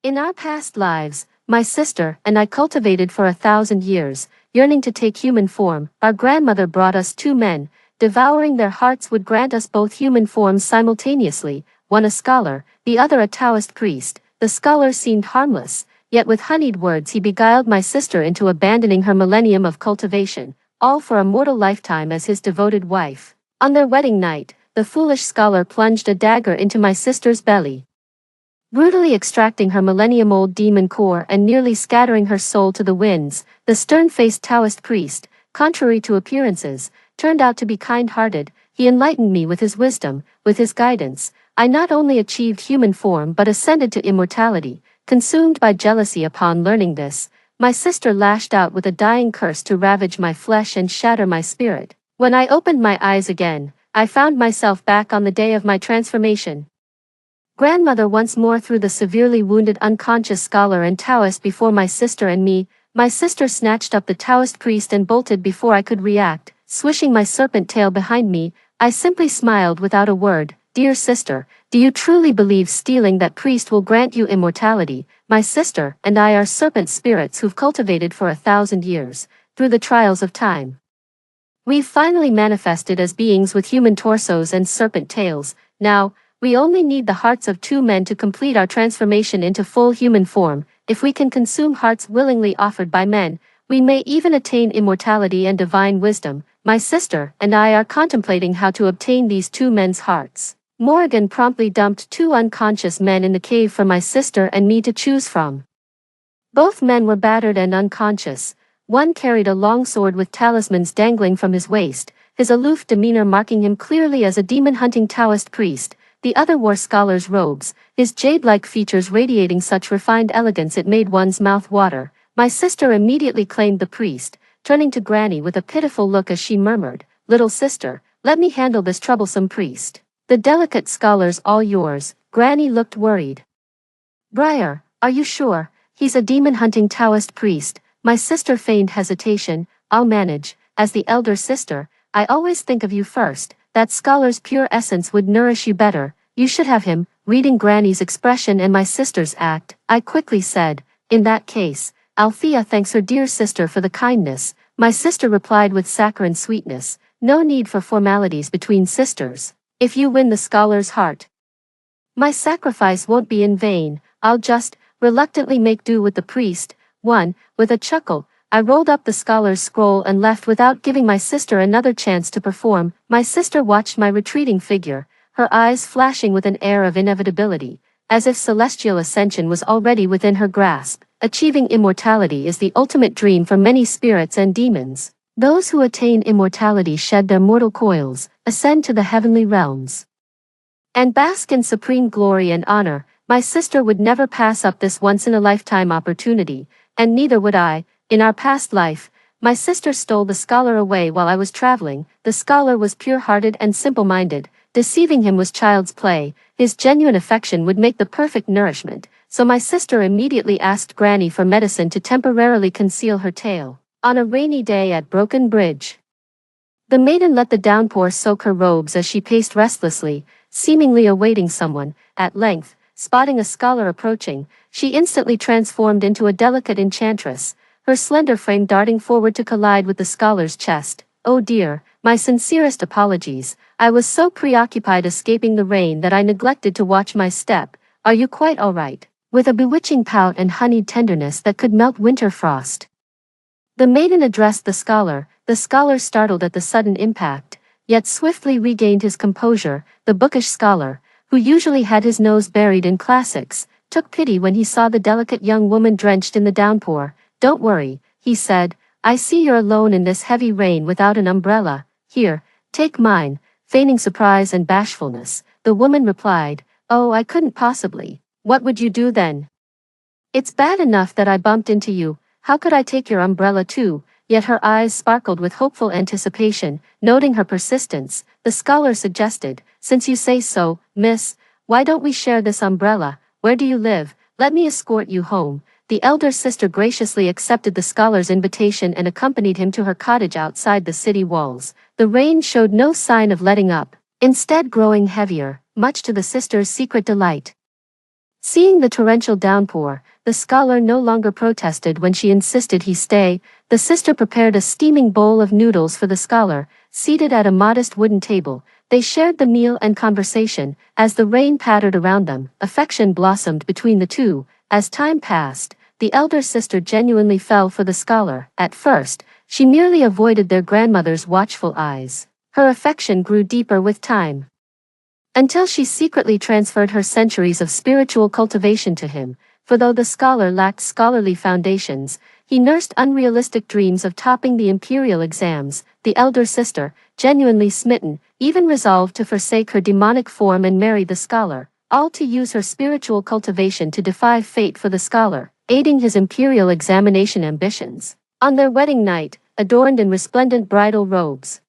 In our past lives, my sister and I cultivated for 1,000 years, yearning to take human form. Our grandmother brought us two men, devouring their hearts would grant us both human forms simultaneously, one a scholar, the other a Taoist priest. The scholar seemed harmless, yet with honeyed words he beguiled my sister into abandoning her millennium of cultivation, all for a mortal lifetime as his devoted wife. On their wedding night, the foolish scholar plunged a dagger into my sister's belly, brutally extracting her millennium-old demon core and nearly scattering her soul to the winds. The stern-faced Taoist priest, contrary to appearances, turned out to be kind-hearted. He enlightened me with his wisdom. With his guidance, I not only achieved human form but ascended to immortality. Consumed by jealousy upon learning this, my sister lashed out with a dying curse to ravage my flesh and shatter my spirit. When I opened my eyes again, I found myself back on the day of my transformation. Grandmother once more threw the severely wounded unconscious scholar and Taoist before my sister and me. My sister snatched up the Taoist priest and bolted before I could react, swishing my serpent tail behind me. I simply smiled without a word. Dear sister, do you truly believe stealing that priest will grant you immortality? My sister and I are serpent spirits who've cultivated for 1,000 years, through the trials of time. We've finally manifested as beings with human torsos and serpent tails. Now, we only need the hearts of two men to complete our transformation into full human form. If we can consume hearts willingly offered by men, we may even attain immortality and divine wisdom. My sister and I are contemplating how to obtain these two men's hearts. Morrigan promptly dumped two unconscious men in the cave for my sister and me to choose from. Both men were battered and unconscious. One carried a long sword with talismans dangling from his waist, his aloof demeanor marking him clearly as a demon-hunting Taoist priest. The other wore scholar's robes, his jade-like features radiating such refined elegance it made one's mouth water. My sister immediately claimed the priest, turning to Granny with a pitiful look as she murmured, "Little sister, let me handle this troublesome priest. The delicate scholar's all yours." Granny looked worried. "Briar, are you sure? He's a demon-hunting Taoist priest." My sister feigned hesitation. "I'll manage. As the elder sister, I always think of you first. That scholar's pure essence would nourish you better. You should have him." Reading Granny's expression and my sister's act, I quickly said, "In that case, Althea thanks her dear sister for the kindness." My sister replied with saccharine sweetness, "No need for formalities between sisters. If you win the scholar's heart, my sacrifice won't be in vain. I'll just reluctantly make do with the priest." With a chuckle, I rolled up the scholar's scroll and left without giving my sister another chance to perform. My sister watched my retreating figure, her eyes flashing with an air of inevitability, as if celestial ascension was already within her grasp. Achieving immortality is the ultimate dream for many spirits and demons. Those who attain immortality shed their mortal coils, ascend to the heavenly realms, and bask in supreme glory and honor. My sister would never pass up this once-in-a-lifetime opportunity, and neither would I. In our past life, my sister stole the scholar away while I was traveling. The scholar was pure-hearted and simple-minded. Deceiving him was child's play. His genuine affection would make the perfect nourishment, so my sister immediately asked Granny for medicine to temporarily conceal her tale. On a rainy day at Broken Bridge, the maiden let the downpour soak her robes as she paced restlessly, seemingly awaiting someone. At length, spotting a scholar approaching, she instantly transformed into a delicate enchantress, her slender frame darting forward to collide with the scholar's chest. "Oh dear, my sincerest apologies. I was so preoccupied escaping the rain that I neglected to watch my step. Are you quite all right?" With a bewitching pout and honeyed tenderness that could melt winter frost, the maiden addressed the scholar. The scholar startled at the sudden impact, yet swiftly regained his composure. The bookish scholar, who usually had his nose buried in classics, took pity when he saw the delicate young woman drenched in the downpour. "Don't worry," he said. "I see you're alone in this heavy rain without an umbrella. Here, take mine." Feigning surprise and bashfulness, the woman replied, "Oh, I couldn't possibly." "What would you do then?" "It's bad enough that I bumped into you. How could I take your umbrella too?" Yet her eyes sparkled with hopeful anticipation. Noting her persistence, the scholar suggested, "Since you say so, miss, why don't we share this umbrella? Where do you live? Let me escort you home." The elder sister graciously accepted the scholar's invitation and accompanied him to her cottage outside the city walls. The rain showed no sign of letting up, instead growing heavier, much to the sister's secret delight. Seeing the torrential downpour, the scholar no longer protested when she insisted he stay. The sister prepared a steaming bowl of noodles for the scholar. Seated at a modest wooden table, they shared the meal and conversation. As the rain pattered around them, affection blossomed between the two. As time passed, the elder sister genuinely fell for the scholar. At first, she merely avoided their grandmother's watchful eyes. Her affection grew deeper with time, until she secretly transferred her centuries of spiritual cultivation to him. For though the scholar lacked scholarly foundations, he nursed unrealistic dreams of topping the imperial exams. The elder sister, genuinely smitten, even resolved to forsake her demonic form and marry the scholar, all to use her spiritual cultivation to defy fate for the scholar, aiding his imperial examination ambitions. On their wedding night, adorned in resplendent bridal robes,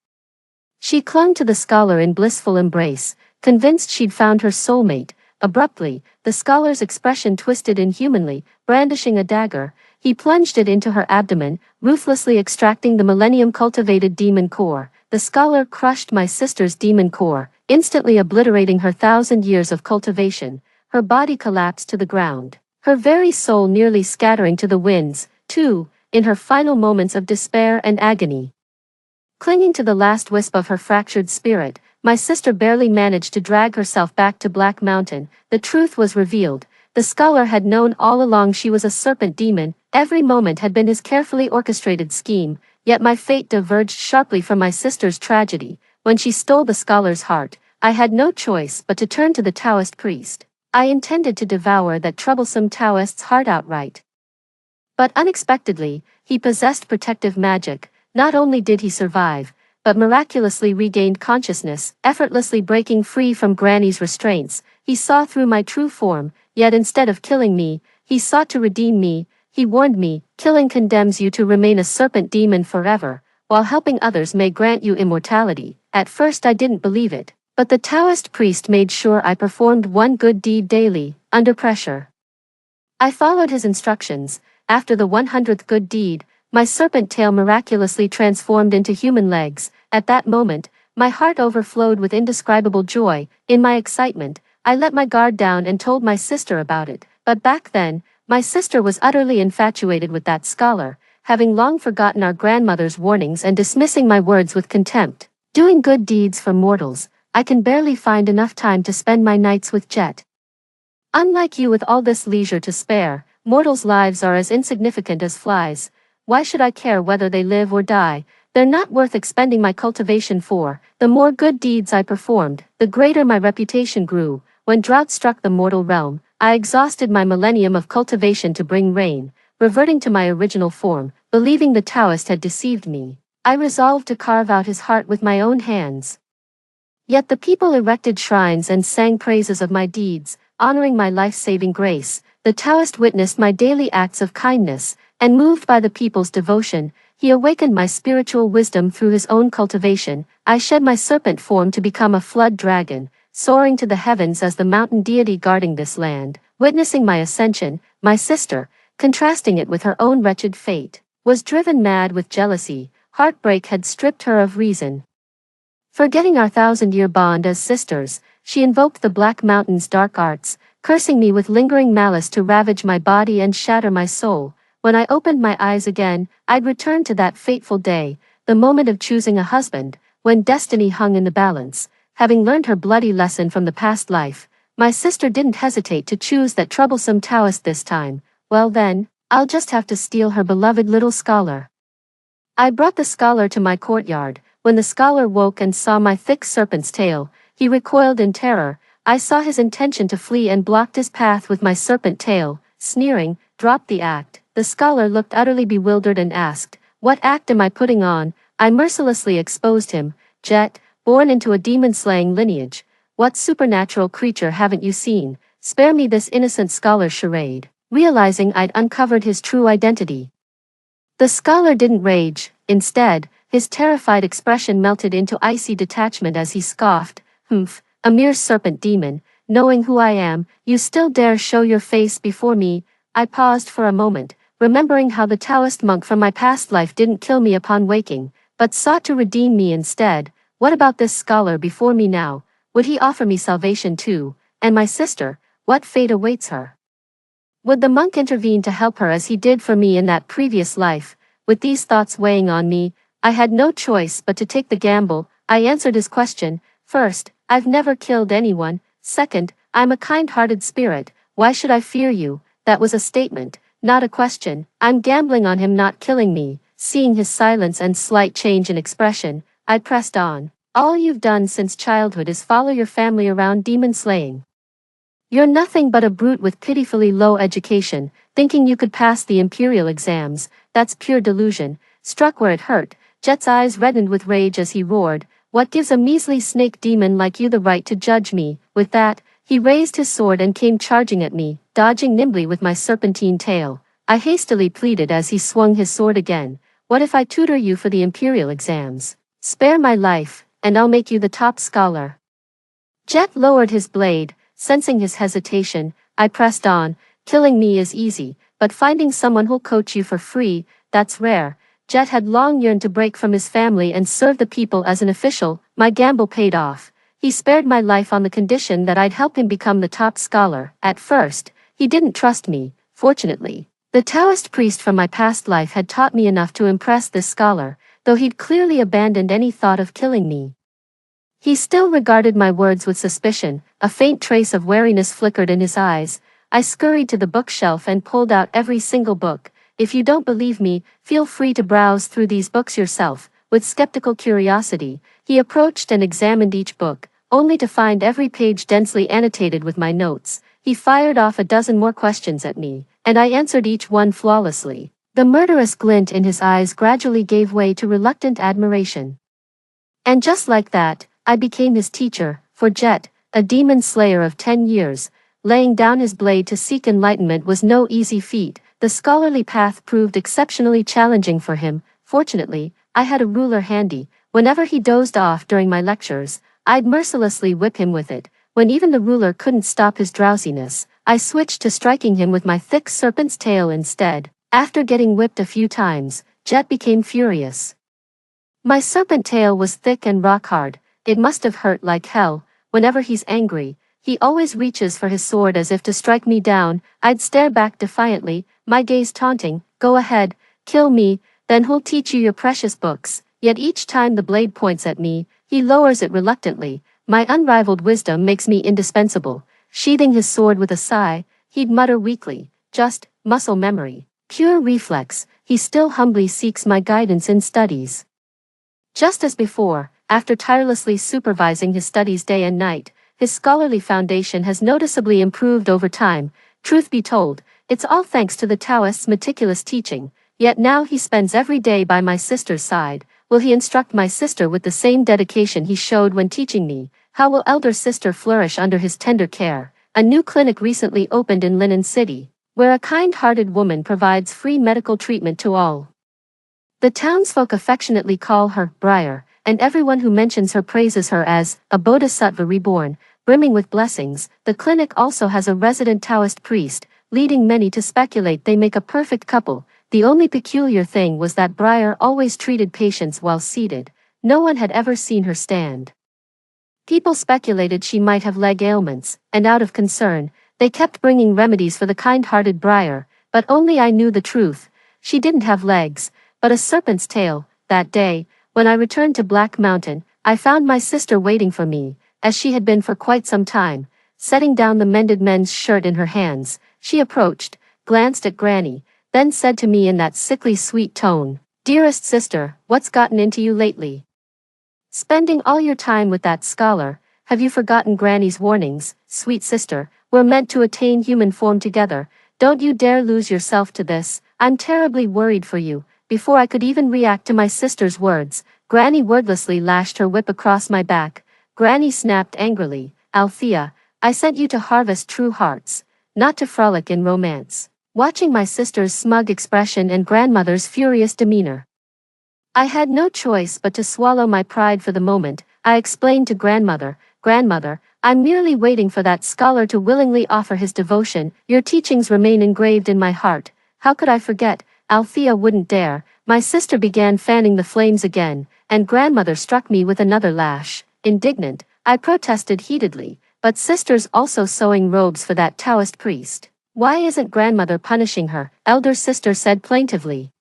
she clung to the scholar in blissful embrace, convinced she'd found her soulmate. Abruptly, the scholar's expression twisted inhumanly. Brandishing a dagger, he plunged it into her abdomen, ruthlessly extracting the millennium-cultivated demon core. The scholar crushed my sister's demon core, instantly obliterating her 1,000 years of cultivation. Her body collapsed to the ground, her very soul nearly scattering to the winds, too, in her final moments of despair and agony. Clinging to the last wisp of her fractured spirit, my sister barely managed to drag herself back to Black Mountain. The truth was revealed. The scholar had known all along she was a serpent demon. Every moment had been his carefully orchestrated scheme. Yet my fate diverged sharply from my sister's tragedy. When she stole the scholar's heart, I had no choice but to turn to the Taoist priest. I intended to devour that troublesome Taoist's heart outright. But unexpectedly, he possessed protective magic. Not only did he survive, but miraculously regained consciousness, effortlessly breaking free from Granny's restraints. He saw through my true form, yet instead of killing me, he sought to redeem me. He warned me, killing condemns you to remain a serpent demon forever, while helping others may grant you immortality. At first I didn't believe it, but the Taoist priest made sure I performed one good deed daily, under pressure. I followed his instructions. After the 100th good deed, my serpent tail miraculously transformed into human legs. At that moment, my heart overflowed with indescribable joy. In my excitement, I let my guard down and told my sister about it. But back then, my sister was utterly infatuated with that scholar, having long forgotten our grandmother's warnings and dismissing my words with contempt. Doing good deeds for mortals, I can barely find enough time to spend my nights with Jet. Unlike you with all this leisure to spare, mortals' lives are as insignificant as flies. Why should I care whether they live or die? They're not worth expending my cultivation for. The more good deeds I performed, the greater my reputation grew. When drought struck the mortal realm, I exhausted my millennium of cultivation to bring rain. Reverting to my original form, believing the Taoist had deceived me, I resolved to carve out his heart with my own hands. Yet the people erected shrines and sang praises of my deeds, honoring my life-saving grace. The Taoist witnessed my daily acts of kindness, and moved by the people's devotion, he awakened my spiritual wisdom through his own cultivation. I shed my serpent form to become a flood dragon, soaring to the heavens as the mountain deity guarding this land. Witnessing my ascension, my sister, contrasting it with her own wretched fate, was driven mad with jealousy. Heartbreak had stripped her of reason. Forgetting our 1,000-year bond as sisters, she invoked the Black Mountain's dark arts, cursing me with lingering malice to ravage my body and shatter my soul. When I opened my eyes again, I'd returned to that fateful day, the moment of choosing a husband, when destiny hung in the balance. Having learned her bloody lesson from the past life, my sister didn't hesitate to choose that troublesome Taoist this time. Well then, I'll just have to steal her beloved little scholar. I brought the scholar to my courtyard. When the scholar woke and saw my thick serpent's tail, he recoiled in terror. I saw his intention to flee and blocked his path with my serpent tail. Sneering, "Drop the act." The scholar looked utterly bewildered and asked, "What act am I putting on?" I mercilessly exposed him. "Jet, born into a demon-slaying lineage. What supernatural creature haven't you seen? Spare me this innocent scholar's charade." Realizing I'd uncovered his true identity, the scholar didn't rage. Instead, his terrified expression melted into icy detachment as he scoffed, "Humph, a mere serpent demon. Knowing who I am, you still dare show your face before me?" I paused for a moment, remembering how the Taoist monk from my past life didn't kill me upon waking, but sought to redeem me instead. What about this scholar before me now? Would he offer me salvation too? And my sister, What fate awaits her? Would the monk intervene to help her as he did for me in that previous life? With these thoughts weighing on me, I had no choice but to take the gamble. I answered his question. First, I've never killed anyone. Second, I'm a kind-hearted spirit. Why should I fear you? That was a statement, not a question. I'm gambling on him not killing me. Seeing his silence and slight change in expression, I pressed on. All you've done since childhood is follow your family around demon slaying. You're nothing but a brute with pitifully low education, thinking you could pass the imperial exams. That's pure delusion. Struck where it hurt, Jet's eyes reddened with rage as he roared, what gives a measly snake demon like you the right to judge me? With that, he raised his sword and came charging at me, dodging nimbly with my serpentine tail. I hastily pleaded as he swung his sword again. What if I tutor you for the imperial exams? Spare my life, and I'll make you the top scholar. Jet lowered his blade. Sensing his hesitation, I pressed on. Killing me is easy, but finding someone who'll coach you for free, that's rare. Jet had long yearned to break from his family and serve the people as an official. My gamble paid off. He spared my life on the condition that I'd help him become the top scholar. At first, he didn't trust me, fortunately. The Taoist priest from my past life had taught me enough to impress this scholar, though he'd clearly abandoned any thought of killing me. He still regarded my words with suspicion. A faint trace of wariness flickered in his eyes. I scurried to the bookshelf and pulled out every single book. If you don't believe me, feel free to browse through these books yourself. With skeptical curiosity, he approached and examined each book, only to find every page densely annotated with my notes. He fired off a dozen more questions at me, and I answered each one flawlessly. The murderous glint in his eyes gradually gave way to reluctant admiration. And just like that, I became his teacher. For Jet, a demon slayer of 10 years, laying down his blade to seek enlightenment was no easy feat. The scholarly path proved exceptionally challenging for him. Fortunately, I had a ruler handy. Whenever he dozed off during my lectures, I'd mercilessly whip him with it. When even the ruler couldn't stop his drowsiness, I switched to striking him with my thick serpent's tail instead. After getting whipped a few times, Jet became furious. My serpent tail was thick and rock hard. It must have hurt like hell. Whenever he's angry, he always reaches for his sword as if to strike me down. I'd stare back defiantly, my gaze taunting, go ahead, kill me, then who'll teach you your precious books. Yet each time the blade points at me, he lowers it reluctantly. My unrivaled wisdom makes me indispensable. Sheathing his sword with a sigh, he'd mutter weakly, just muscle memory, pure reflex. He still humbly seeks my guidance in studies. Just as before, after tirelessly supervising his studies day and night, his scholarly foundation has noticeably improved over time. Truth be told, it's all thanks to the Taoist's meticulous teaching. Yet now he spends every day by my sister's side. Will he instruct my sister with the same dedication he showed when teaching me? How will elder sister flourish under his tender care? A new clinic recently opened in Linen City, where a kind-hearted woman provides free medical treatment to all. The townsfolk affectionately call her Briar, and everyone who mentions her praises her as a bodhisattva reborn, brimming with blessings. The clinic also has a resident Taoist priest, leading many to speculate they make a perfect couple. The only peculiar thing was that Briar always treated patients while seated. No one had ever seen her stand. People speculated she might have leg ailments, and out of concern, they kept bringing remedies for the kind-hearted Briar, but only I knew the truth. She didn't have legs, but a serpent's tail. That day, when I returned to Black Mountain, I found my sister waiting for me, as she had been for quite some time. Setting down the mended men's shirt in her hands, she approached, glanced at Granny, then said to me in that sickly sweet tone, "Dearest sister, what's gotten into you lately? Spending all your time with that scholar, have you forgotten Granny's warnings? Sweet sister, we're meant to attain human form together. Don't you dare lose yourself to this. I'm terribly worried for you." Before I could even react to my sister's words, Granny wordlessly lashed her whip across my back. Granny snapped angrily, "Althea, I sent you to harvest true hearts, not to frolic in romance." Watching my sister's smug expression and grandmother's furious demeanor, I had no choice but to swallow my pride for the moment. I explained to Grandmother, "Grandmother, I'm merely waiting for that scholar to willingly offer his devotion. Your teachings remain engraved in my heart. How could I forget?" Althea wouldn't dare. My sister began fanning the flames again, and Grandmother struck me with another lash. Indignant, I protested heatedly, but sister's also sewing robes for that Taoist priest. Why isn't grandmother punishing her? Elder sister said plaintively.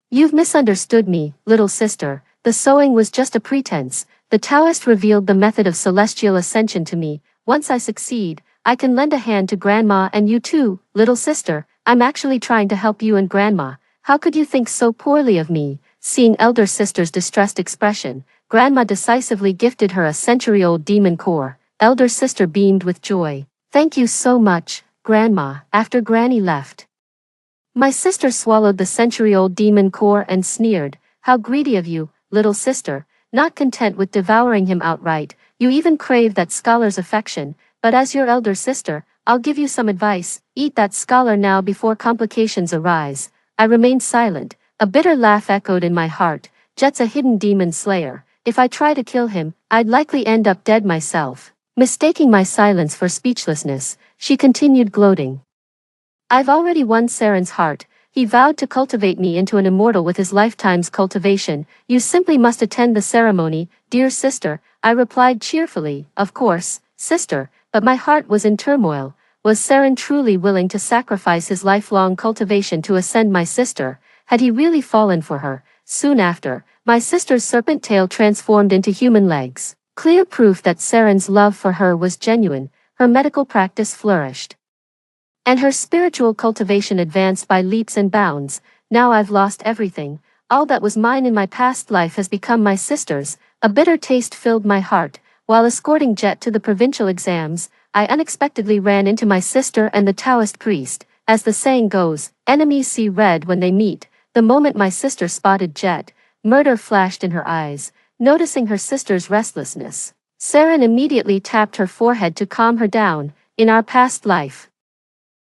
You've misunderstood me, little sister. The sewing was just a pretense. The Taoist revealed the method of celestial ascension to me. Once I succeed, I can lend a hand to grandma and you too, little sister. I'm actually trying to help you and grandma. How could you think so poorly of me? Seeing elder sister's distressed expression, grandma decisively gifted her a century-old demon core. Elder sister beamed with joy. Thank you so much, grandma. After granny left, my sister swallowed the century-old demon core and sneered. How greedy of you, little sister. Not content with devouring him outright, you even crave that scholar's affection. But as your elder sister, I'll give you some advice. Eat that scholar now before complications arise. I remained silent. A bitter laugh echoed in my heart. Jet's a hidden demon slayer. If I try to kill him, I'd likely end up dead myself. Mistaking my silence for speechlessness, she continued gloating. I've already won Saren's heart. He vowed to cultivate me into an immortal with his lifetime's cultivation. You simply must attend the ceremony, dear sister, I replied cheerfully. Of course, sister, but my heart was in turmoil. Was Saren truly willing to sacrifice his lifelong cultivation to ascend my sister? Had he really fallen for her? Soon after, my sister's serpent tail transformed into human legs. Clear proof that Saren's love for her was genuine. Her medical practice flourished, and her spiritual cultivation advanced by leaps and bounds. Now I've lost everything. All that was mine in my past life has become my sister's. A bitter taste filled my heart. While escorting Jet to the provincial exams, I unexpectedly ran into my sister and the Taoist priest. As the saying goes, enemies see red when they meet. The moment my sister spotted Jet, murder flashed in her eyes. Noticing her sister's restlessness, Saren immediately tapped her forehead to calm her down. In our past life,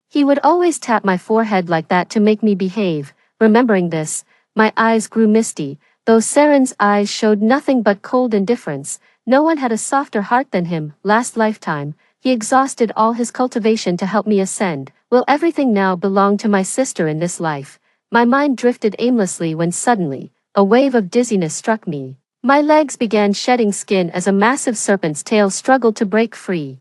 he would always tap my forehead like that to make me behave. Remembering this, my eyes grew misty. Though Saren's eyes showed nothing but cold indifference, no one had a softer heart than him. Last lifetime, he exhausted all his cultivation to help me ascend. Will everything now belong to my sister in this life? My mind drifted aimlessly when suddenly, a wave of dizziness struck me. My legs began shedding skin as a massive serpent's tail struggled to break free.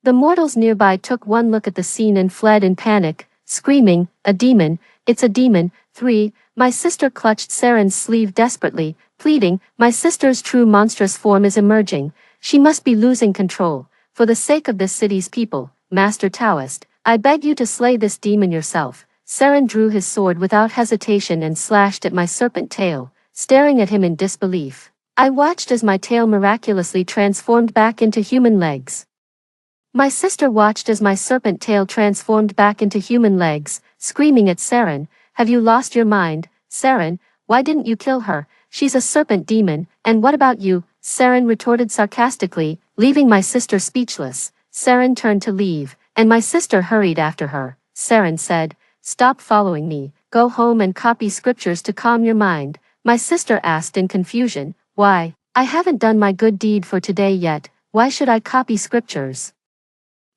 The mortals nearby took one look at the scene and fled in panic, screaming, "A demon! It's a demon!" 3. My sister clutched Saren's sleeve desperately, pleading, "My sister's true monstrous form is emerging. She must be losing control. For the sake of this city's people, Master Taoist, I beg you to slay this demon yourself." Saren drew his sword without hesitation and slashed at my serpent tail, staring at him in disbelief. I watched as my tail miraculously transformed back into human legs. My sister watched as my serpent tail transformed back into human legs, screaming at Saren, "Have you lost your mind, Saren? Why didn't you kill her? She's a serpent demon, and what about you?" Saren retorted sarcastically, leaving my sister speechless. Saren turned to leave, and my sister hurried after her. Saren said, "Stop following me, go home and copy scriptures to calm your mind." My sister asked in confusion, "Why? I haven't done my good deed for today yet, why should I copy scriptures?"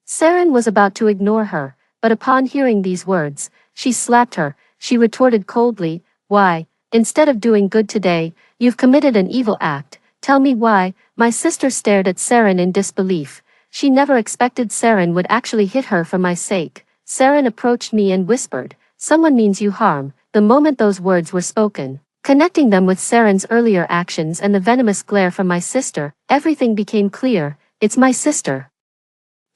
Saren was about to ignore her, but upon hearing these words, she slapped her. She retorted coldly, "Why, instead of doing good today, you've committed an evil act. Tell me why." My sister stared at Saren in disbelief. She never expected Saren would actually hit her for my sake. Saren approached me and whispered, "Someone means you harm." The moment those words were spoken, connecting them with Saren's earlier actions and the venomous glare from my sister, everything became clear. It's my sister.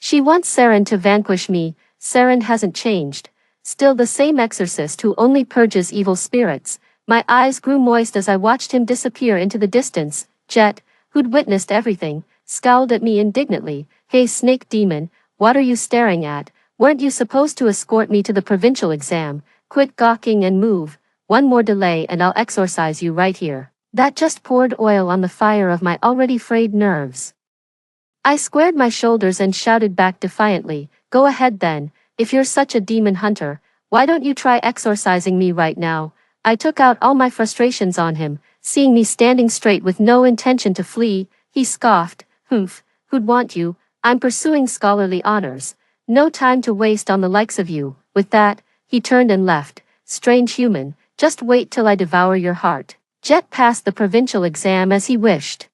She wants Saren to vanquish me. Saren hasn't changed. Still the same exorcist who only purges evil spirits. My eyes grew moist as I watched him disappear into the distance. Jet, who'd witnessed everything, scowled at me indignantly. "Hey snake demon, what are you staring at? Weren't you supposed to escort me to the provincial exam? Quit gawking and move. One more delay and I'll exorcise you right here." That just poured oil on the fire of my already frayed nerves. I squared my shoulders and shouted back defiantly, "Go ahead then, if you're such a demon hunter, why don't you try exorcising me right now?" I took out all my frustrations on him. Seeing me standing straight with no intention to flee, he scoffed, "Humph, who'd want you? I'm pursuing scholarly honors. No time to waste on the likes of you." With that, he turned and left. Strange human, just wait till I devour your heart. Jet passed the provincial exam as he wished.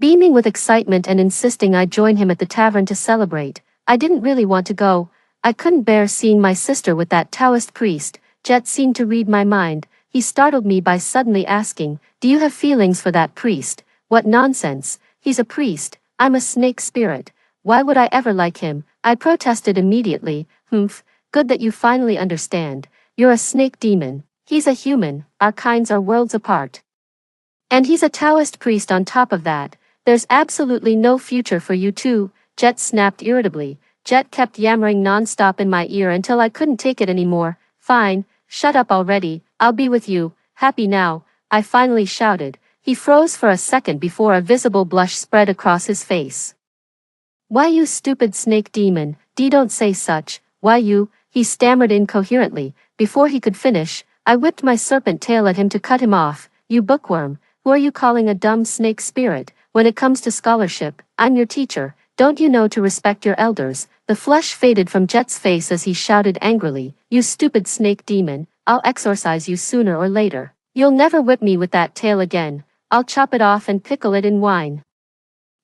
beaming with excitement and insisting I join him at the tavern to celebrate. I didn't really want to go. I couldn't bear seeing my sister with that Taoist priest. Jet seemed to read my mind. He startled me by suddenly asking, "Do you have feelings for that priest?" What nonsense. He's a priest. I'm a snake spirit. Why would I ever like him? I protested immediately. Humph, good that you finally understand. You're a snake demon. He's a human. Our kinds are worlds apart. And he's a Taoist priest on top of that. There's absolutely no future for you two, Jet snapped irritably. Jet kept yammering non-stop in my ear until I couldn't take it anymore. Fine, shut up already, I'll be with you, happy now, I finally shouted. He froze for a second before a visible blush spread across his face. Why you stupid snake demon, don't say such, why you, he stammered incoherently. Before he could finish, I whipped my serpent tail at him to cut him off. You bookworm, who are you calling a dumb snake spirit? When it comes to scholarship, I'm your teacher. Don't you know to respect your elders? The flush faded from Jet's face as he shouted angrily, "You stupid snake demon, I'll exorcise you sooner or later. You'll never whip me with that tail again. I'll chop it off and pickle it in wine."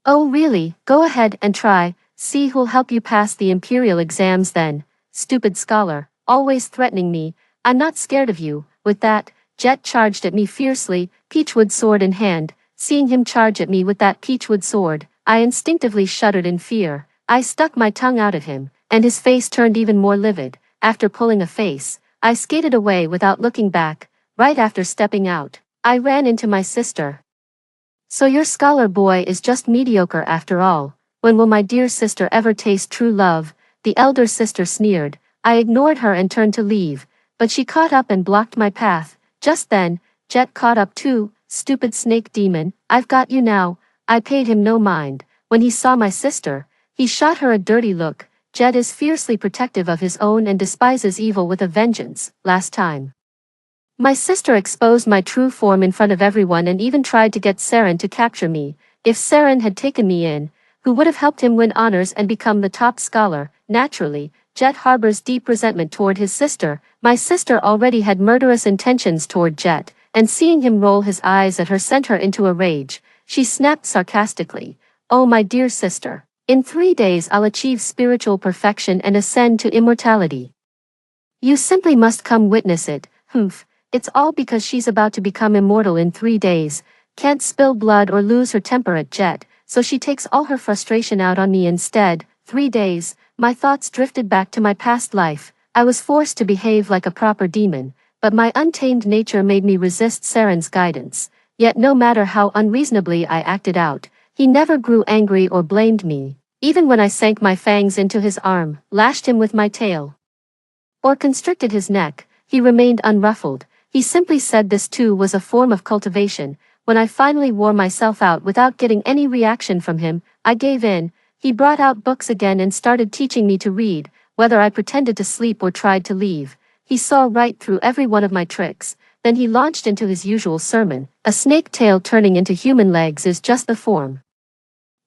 Oh really, go ahead and try, see who'll help you pass the imperial exams then. Stupid scholar, always threatening me, I'm not scared of you. With that, Jet charged at me fiercely, peachwood sword in hand. Seeing him charge at me with that peachwood sword, I instinctively shuddered in fear. I stuck my tongue out at him, and his face turned even more livid. After pulling a face, I skated away without looking back. Right after stepping out, I ran into my sister. "So your scholar boy is just mediocre after all. When will my dear sister ever taste true love?" The elder sister sneered. I ignored her and turned to leave, but she caught up and blocked my path. Just then, Jet caught up too. "Stupid snake demon, I've got you now." I paid him no mind. When he saw my sister, he shot her a dirty look. Jet is fiercely protective of his own and despises evil with a vengeance. Last time, my sister exposed my true form in front of everyone and even tried to get Saren to capture me. If Saren had taken me in, who would have helped him win honors and become the top scholar? Naturally, Jet harbors deep resentment toward his sister. My sister already had murderous intentions toward Jet, and seeing him roll his eyes at her sent her into a rage. She snapped sarcastically, "Oh my dear sister, in 3 days I'll achieve spiritual perfection and ascend to immortality. You simply must come witness it." Humph, it's all because she's about to become immortal in 3 days, can't spill blood or lose her temper at Jet, so she takes all her frustration out on me instead. 3 days, my thoughts drifted back to my past life. I was forced to behave like a proper demon, but my untamed nature made me resist Saren's guidance. Yet no matter how unreasonably I acted out, he never grew angry or blamed me. Even when I sank my fangs into his arm, lashed him with my tail, or constricted his neck, he remained unruffled. He simply said this too was a form of cultivation. When I finally wore myself out without getting any reaction from him, I gave in. He brought out books again and started teaching me to read, whether I pretended to sleep or tried to leave. He saw right through every one of my tricks. Then he launched into his usual sermon. A snake tail turning into human legs is just the form.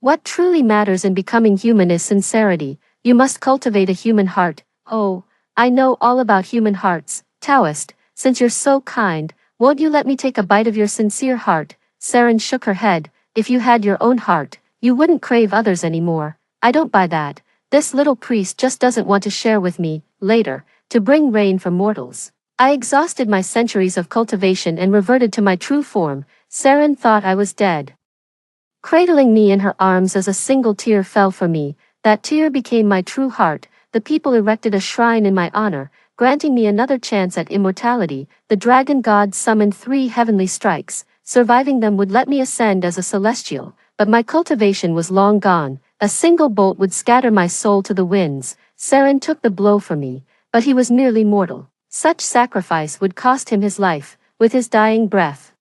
What truly matters in becoming human is sincerity. You must cultivate a human heart. Oh, I know all about human hearts. Taoist, since you're so kind, won't you let me take a bite of your sincere heart? Saren shook her head. If you had your own heart, you wouldn't crave others anymore. I don't buy that. This little priest just doesn't want to share with me, later, to bring rain for mortals. I exhausted my centuries of cultivation and reverted to my true form. Saren thought I was dead, cradling me in her arms as a single tear fell for me. That tear became my true heart. The people erected a shrine in my honor, granting me another chance at immortality. The dragon god summoned 3 heavenly strikes. Surviving them would let me ascend as a celestial, but my cultivation was long gone. A single bolt would scatter my soul to the winds. Saren took the blow for me, but he was merely mortal. Such sacrifice would cost him his life. With his dying breath,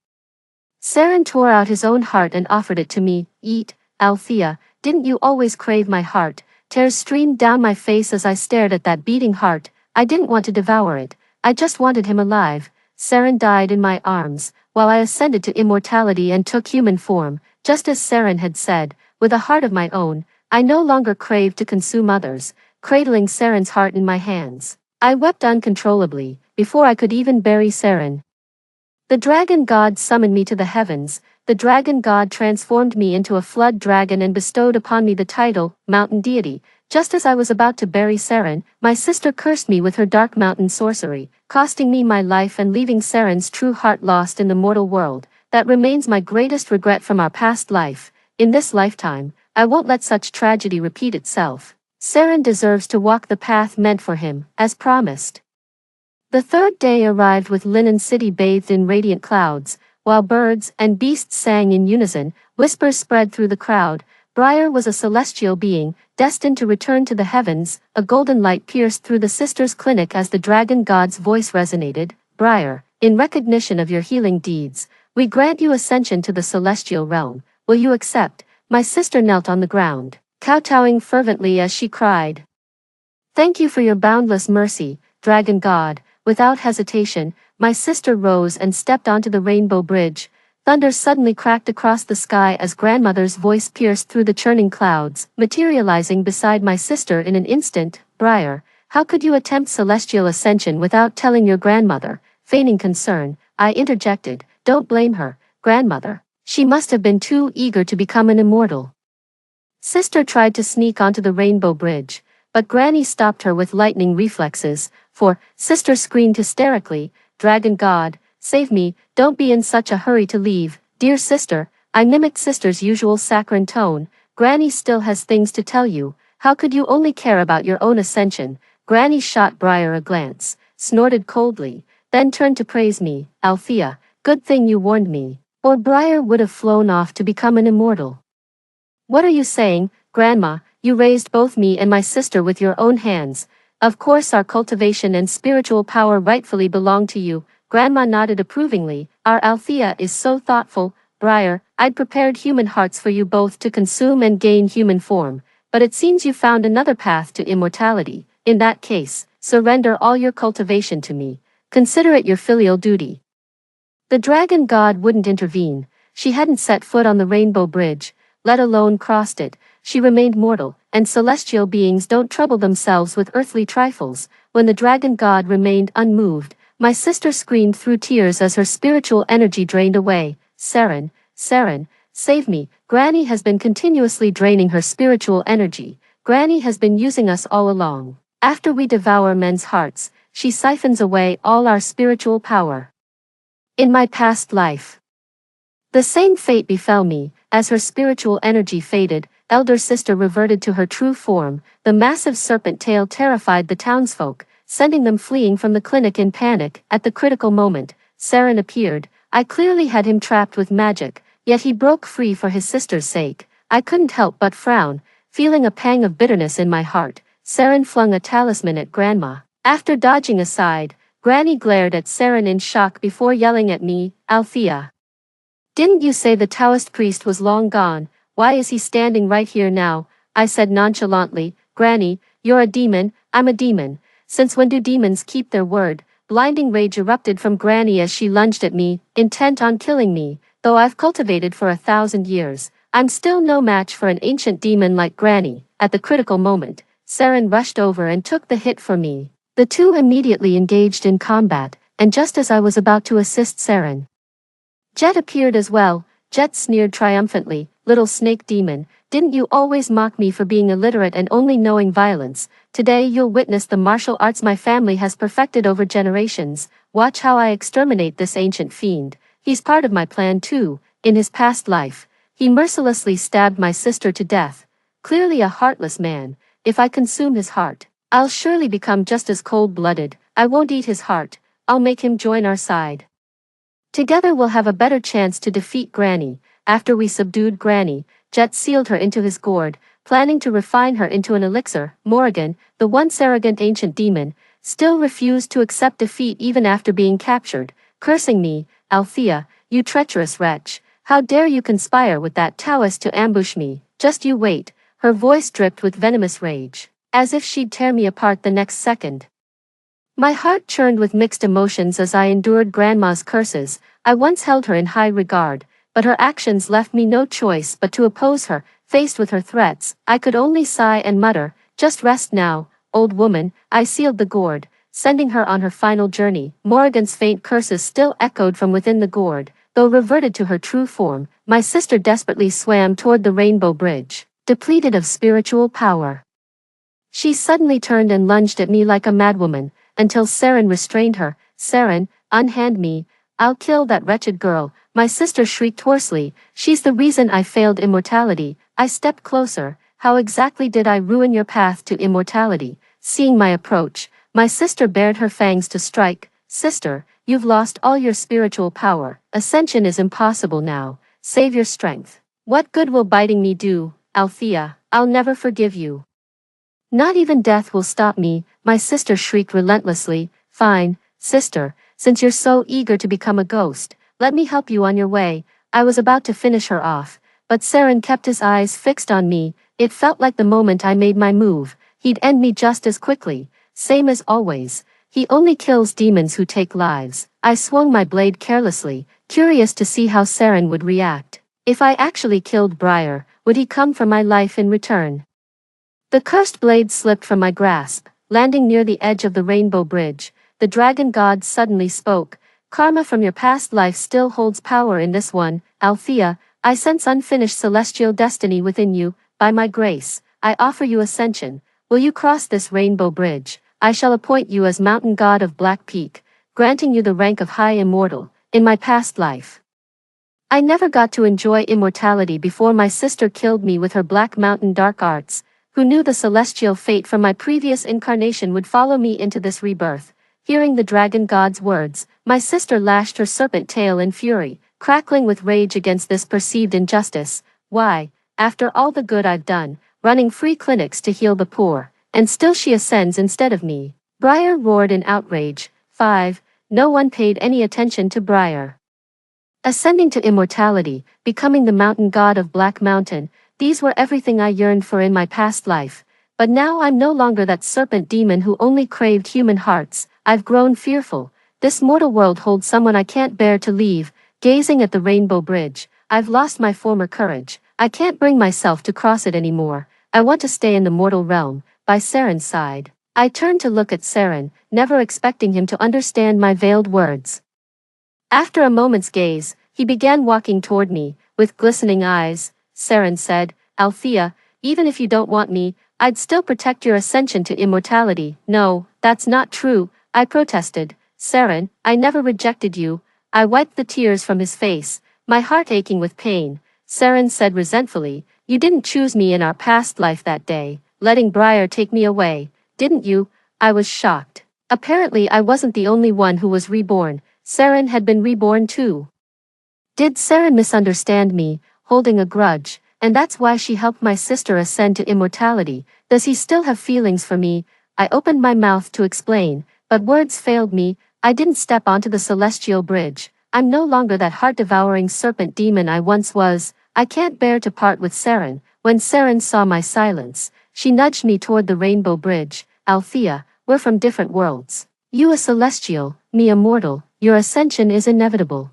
Saren tore out his own heart and offered it to me. "Eat, Althea, didn't you always crave my heart?" Tears streamed down my face as I stared at that beating heart. I didn't want to devour it. I just wanted him alive. Saren died in my arms, while I ascended to immortality and took human form. Just as Saren had said, with a heart of my own, I no longer craved to consume others. Cradling Saren's heart in my hands, I wept uncontrollably. Before I could even bury Saren, the dragon god summoned me to the heavens. the dragon god transformed me into a flood dragon and bestowed upon me the title, Mountain Deity. Just as I was about to bury Seren, my sister cursed me with her dark mountain sorcery, costing me my life and leaving Seren's true heart lost in the mortal world. That remains my greatest regret from our past life. In this lifetime, I won't let such tragedy repeat itself. Seren deserves to walk the path meant for him, as promised. The third day arrived with Linen City bathed in radiant clouds, while birds and beasts sang in unison. Whispers spread through the crowd. Briar was a celestial being, destined to return to the heavens. A golden light pierced through the sisters' clinic as the dragon god's voice resonated. Briar, in recognition of your healing deeds, we grant you ascension to the celestial realm. Will you accept? My sister knelt on the ground, kowtowing fervently as she cried. Thank you for your boundless mercy, dragon god. Without hesitation, my sister rose and stepped onto the rainbow bridge. Thunder suddenly cracked across the sky as grandmother's voice pierced through the churning clouds, materializing beside my sister in an instant. Briar, how could you attempt celestial ascension without telling your grandmother? Feigning concern, I interjected. Don't blame her, grandmother. She must have been too eager to become an immortal. Sister tried to sneak onto the rainbow bridge, but Granny stopped her with lightning reflexes. For, sister screamed hysterically, Dragon God, save me, don't be in such a hurry to leave, dear sister. I mimicked sister's usual saccharine tone. Granny still has things to tell you. How could you only care about your own ascension? Granny shot Briar a glance, snorted coldly, then turned to praise me. Althea, good thing you warned me, or Briar would have flown off to become an immortal. What are you saying, Grandma? You raised both me and my sister with your own hands. Of course our cultivation and spiritual power rightfully belong to you. Grandma nodded approvingly. Our Althea is so thoughtful. Briar, I'd prepared human hearts for you both to consume and gain human form, but it seems you found another path to immortality. In that case, surrender all your cultivation to me. Consider it your filial duty. The dragon god wouldn't intervene. She hadn't set foot on the rainbow bridge, let alone crossed it. She remained mortal, and celestial beings don't trouble themselves with earthly trifles. When the dragon god remained unmoved, my sister screamed through tears as her spiritual energy drained away. Seren, Seren, save me. Granny has been continuously draining her spiritual energy. Granny has been using us all along. After we devour men's hearts, she siphons away all our spiritual power. In my past life, the same fate befell me. As her spiritual energy faded, elder sister reverted to her true form. The massive serpent tail terrified the townsfolk, sending them fleeing from the clinic in panic. At the critical moment, Seren appeared. I clearly had him trapped with magic, yet he broke free for his sister's sake. I couldn't help but frown, feeling a pang of bitterness in my heart. Seren flung a talisman at Grandma. After dodging aside, Granny glared at Seren in shock before yelling at me, Althea. Didn't you say the Taoist priest was long gone? Why is he standing right here now? I said nonchalantly. Granny, you're a demon, I'm a demon. Since when do demons keep their word? Blinding rage erupted from Granny as she lunged at me, intent on killing me. Though I've cultivated for 1,000 years, I'm still no match for an ancient demon like Granny. At the critical moment, Seren rushed over and took the hit for me. The two immediately engaged in combat, and just as I was about to assist Seren, Jet appeared as well. Jet sneered triumphantly. Little snake demon, didn't you always mock me for being illiterate and only knowing violence? Today you'll witness the martial arts my family has perfected over generations. Watch how I exterminate this ancient fiend. He's part of my plan too. In his past life, he mercilessly stabbed my sister to death. Clearly a heartless man. If I consume his heart, I'll surely become just as cold-blooded. I won't eat his heart. I'll make him join our side. Together we'll have a better chance to defeat Granny. After we subdued Granny, Jet sealed her into his gourd, planning to refine her into an elixir. Morrigan, the once arrogant ancient demon, still refused to accept defeat even after being captured, cursing me. Althea, you treacherous wretch, how dare you conspire with that Taoist to ambush me? Just you wait. Her voice dripped with venomous rage, as if she'd tear me apart the next second. My heart churned with mixed emotions as I endured Grandma's curses. I once held her in high regard, but her actions left me no choice but to oppose her. Faced with her threats, I could only sigh and mutter, just rest now, old woman. I sealed the gourd, sending her on her final journey. Morrigan's faint curses still echoed from within the gourd. Though reverted to her true form, my sister desperately swam toward the rainbow bridge, depleted of spiritual power. She suddenly turned and lunged at me like a madwoman, until Saren restrained her. Saren, unhand me, I'll kill that wretched girl, my sister shrieked hoarsely. She's the reason I failed immortality. I stepped closer. How exactly did I ruin your path to immortality? Seeing my approach, my sister bared her fangs to strike. Sister, you've lost all your spiritual power. Ascension is impossible now. Save your strength. What good will biting me do, Althea? I'll never forgive you. Not even death will stop me, my sister shrieked relentlessly. Fine, sister, since you're so eager to become a ghost, let me help you on your way. I was about to finish her off, but Saren kept his eyes fixed on me. It felt like the moment I made my move, he'd end me just as quickly. Same as always. He only kills demons who take lives. I swung my blade carelessly, curious to see how Saren would react. If I actually killed Briar, would he come for my life in return? The cursed blade slipped from my grasp, landing near the edge of the rainbow bridge. The dragon god suddenly spoke. Karma from your past life still holds power in this one, Althea. I sense unfinished celestial destiny within you. By my grace, I offer you ascension. Will you cross this rainbow bridge? I shall appoint you as mountain god of Black Peak, granting you the rank of high immortal. In my past life, I never got to enjoy immortality before my sister killed me with her Black Mountain dark arts. Who knew the celestial fate from my previous incarnation would follow me into this rebirth? Hearing the dragon god's words, my sister lashed her serpent tail in fury, crackling with rage against this perceived injustice. Why, after all the good I've done, running free clinics to heal the poor, and still she ascends instead of me? Briar roared in outrage. 5. No one paid any attention to Briar. Ascending to immortality, becoming the mountain god of Black Mountain, these were everything I yearned for in my past life. But now I'm no longer that serpent demon who only craved human hearts. I've grown fearful. This mortal world holds someone I can't bear to leave. Gazing at the rainbow bridge, I've lost my former courage. I can't bring myself to cross it anymore. I want to stay in the mortal realm, by Saren's side. I turned to look at Saren, never expecting him to understand my veiled words. After a moment's gaze, he began walking toward me, with glistening eyes. Saren said, Althea, even if you don't want me, I'd still protect your ascension to immortality. No, that's not true, I protested. Saren, I never rejected you. I wiped the tears from his face, my heart aching with pain. Saren said resentfully, you didn't choose me in our past life that day, letting Briar take me away, didn't you? I was shocked. Apparently I wasn't the only one who was reborn. Saren had been reborn too. Did Saren misunderstand me, holding a grudge, and that's why she helped my sister ascend to immortality? Does he still have feelings for me? I opened my mouth to explain, but words failed me. I didn't step onto the celestial bridge. I'm no longer that heart-devouring serpent demon I once was. I can't bear to part with Saren. When Saren saw my silence, she nudged me toward the rainbow bridge. Althea, we're from different worlds. You a celestial, me a mortal. Your ascension is inevitable.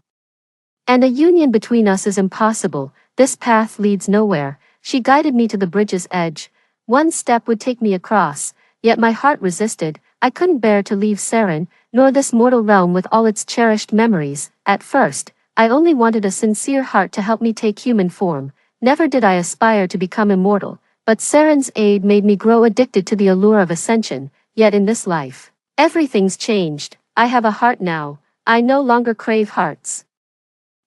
And a union between us is impossible. This path leads nowhere. She guided me to the bridge's edge. One step would take me across, yet my heart resisted. I couldn't bear to leave Saren, nor this mortal realm with all its cherished memories. At first, I only wanted a sincere heart to help me take human form. Never did I aspire to become immortal, but Saren's aid made me grow addicted to the allure of ascension. Yet in this life, everything's changed. I have a heart now. I no longer crave hearts.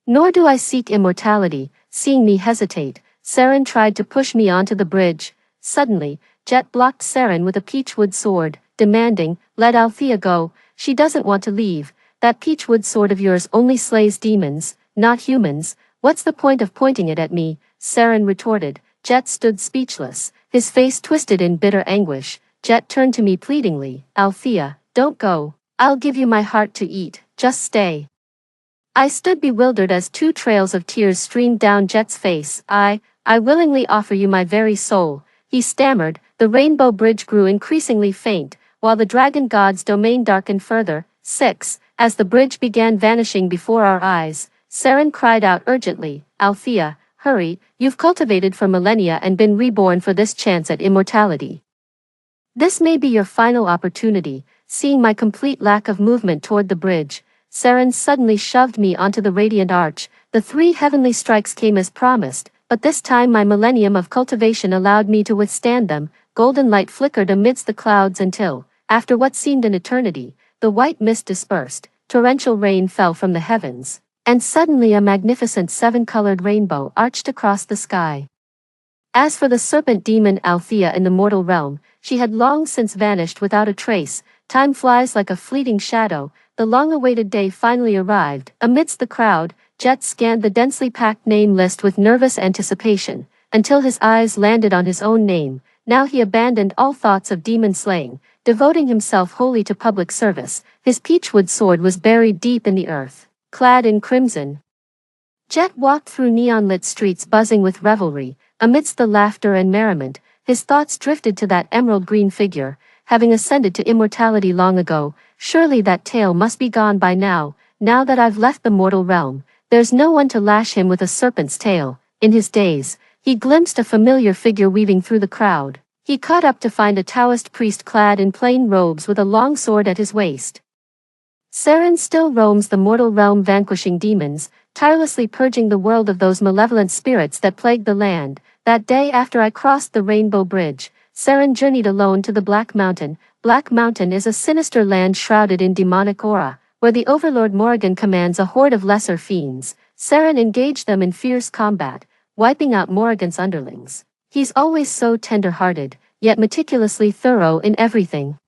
Nor do I seek immortality. Seeing me hesitate, Saren tried to push me onto the bridge. Suddenly, Jet blocked Saren with a peachwood sword, demanding, let Althea go. She doesn't want to leave. That peachwood sword of yours only slays demons, not humans. What's the point of pointing it at me? Saren retorted. Jet stood speechless, his face twisted in bitter anguish. Jet turned to me pleadingly. Althea, don't go. I'll give you my heart to eat. Just stay. I stood bewildered as 2 trails of tears streamed down Jet's face. I willingly offer you my very soul, he stammered. The rainbow bridge grew increasingly faint, while the dragon god's domain darkened further. 6. As the bridge began vanishing before our eyes, Saren cried out urgently, Althea, hurry, you've cultivated for millennia and been reborn for this chance at immortality. This may be your final opportunity. Seeing my complete lack of movement toward the bridge, Saren suddenly shoved me onto the radiant arch. The 3 heavenly strikes came as promised, but this time my millennium of cultivation allowed me to withstand them. Golden light flickered amidst the clouds until, after what seemed an eternity, the white mist dispersed, torrential rain fell from the heavens, and suddenly a magnificent 7-colored rainbow arched across the sky. As for the serpent demon Althea in the mortal realm, she had long since vanished without a trace. Time flies like a fleeting shadow. The long-awaited day finally arrived. Amidst the crowd, Jet scanned the densely packed name list with nervous anticipation, until his eyes landed on his own name. Now he abandoned all thoughts of demon slaying, devoting himself wholly to public service. His peachwood sword was buried deep in the earth, clad in crimson. Jet walked through neon-lit streets buzzing with revelry. Amidst the laughter and merriment, his thoughts drifted to that emerald-green figure, having ascended to immortality long ago. Surely that tale must be gone by now. Now that I've left the mortal realm, there's no one to lash him with a serpent's tail. In his daze, he glimpsed a familiar figure weaving through the crowd. He caught up to find a Taoist priest clad in plain robes with a long sword at his waist. Saren still roams the mortal realm vanquishing demons, tirelessly purging the world of those malevolent spirits that plagued the land. That day after I crossed the Rainbow Bridge, Saren journeyed alone to the Black Mountain. Black Mountain is a sinister land shrouded in demonic aura, where the Overlord Morrigan commands a horde of lesser fiends. Saren engaged them in fierce combat, wiping out Morrigan's underlings. He's always so tender-hearted, yet meticulously thorough in everything.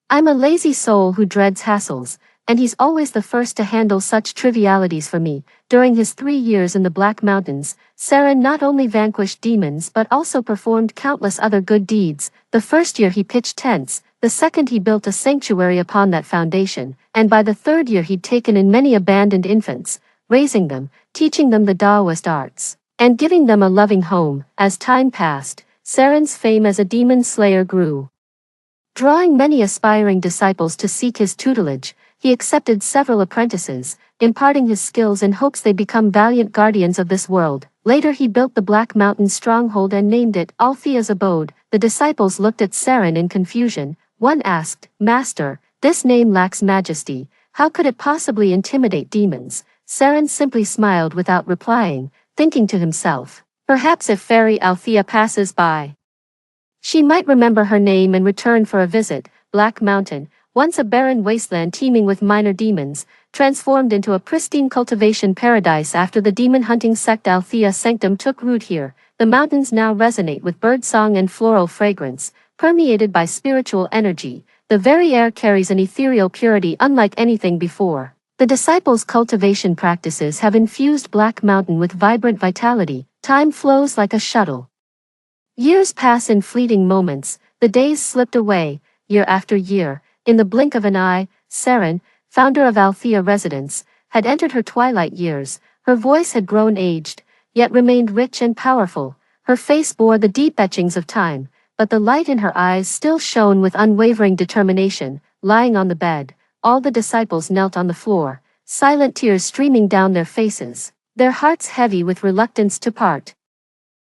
I'm a lazy soul who dreads hassles, and he's always the first to handle such trivialities for me. During his 3 years in the Black Mountains, Saren not only vanquished demons but also performed countless other good deeds. The first year he pitched tents, the second he built a sanctuary upon that foundation, and by the 3rd year he'd taken in many abandoned infants, raising them, teaching them the Taoist arts, and giving them a loving home. As time passed, Saren's fame as a demon slayer grew. Drawing many aspiring disciples to seek his tutelage, he accepted several apprentices, imparting his skills in hopes they become valiant guardians of this world. Later he built the Black Mountain stronghold and named it Althea's Abode. The disciples looked at Saren in confusion. One asked, "Master, this name lacks majesty. How could it possibly intimidate demons?" Saren simply smiled without replying, thinking to himself, "Perhaps if Fairy Althea passes by, she might remember her name and return for a visit." Black Mountain, once a barren wasteland teeming with minor demons, transformed into a pristine cultivation paradise after the demon-hunting sect Althea Sanctum took root here. The mountains now resonate with birdsong and floral fragrance, permeated by spiritual energy. The very air carries an ethereal purity unlike anything before. The disciples' cultivation practices have infused Black Mountain with vibrant vitality. Time flows like a shuttle. Years pass in fleeting moments. The days slipped away, year after year. In the blink of an eye, Saren, founder of Althea Residence, had entered her twilight years. Her voice had grown aged, yet remained rich and powerful. Her face bore the deep etchings of time, but the light in her eyes still shone with unwavering determination. Lying on the bed, all the disciples knelt on the floor, silent tears streaming down their faces, their hearts heavy with reluctance to part.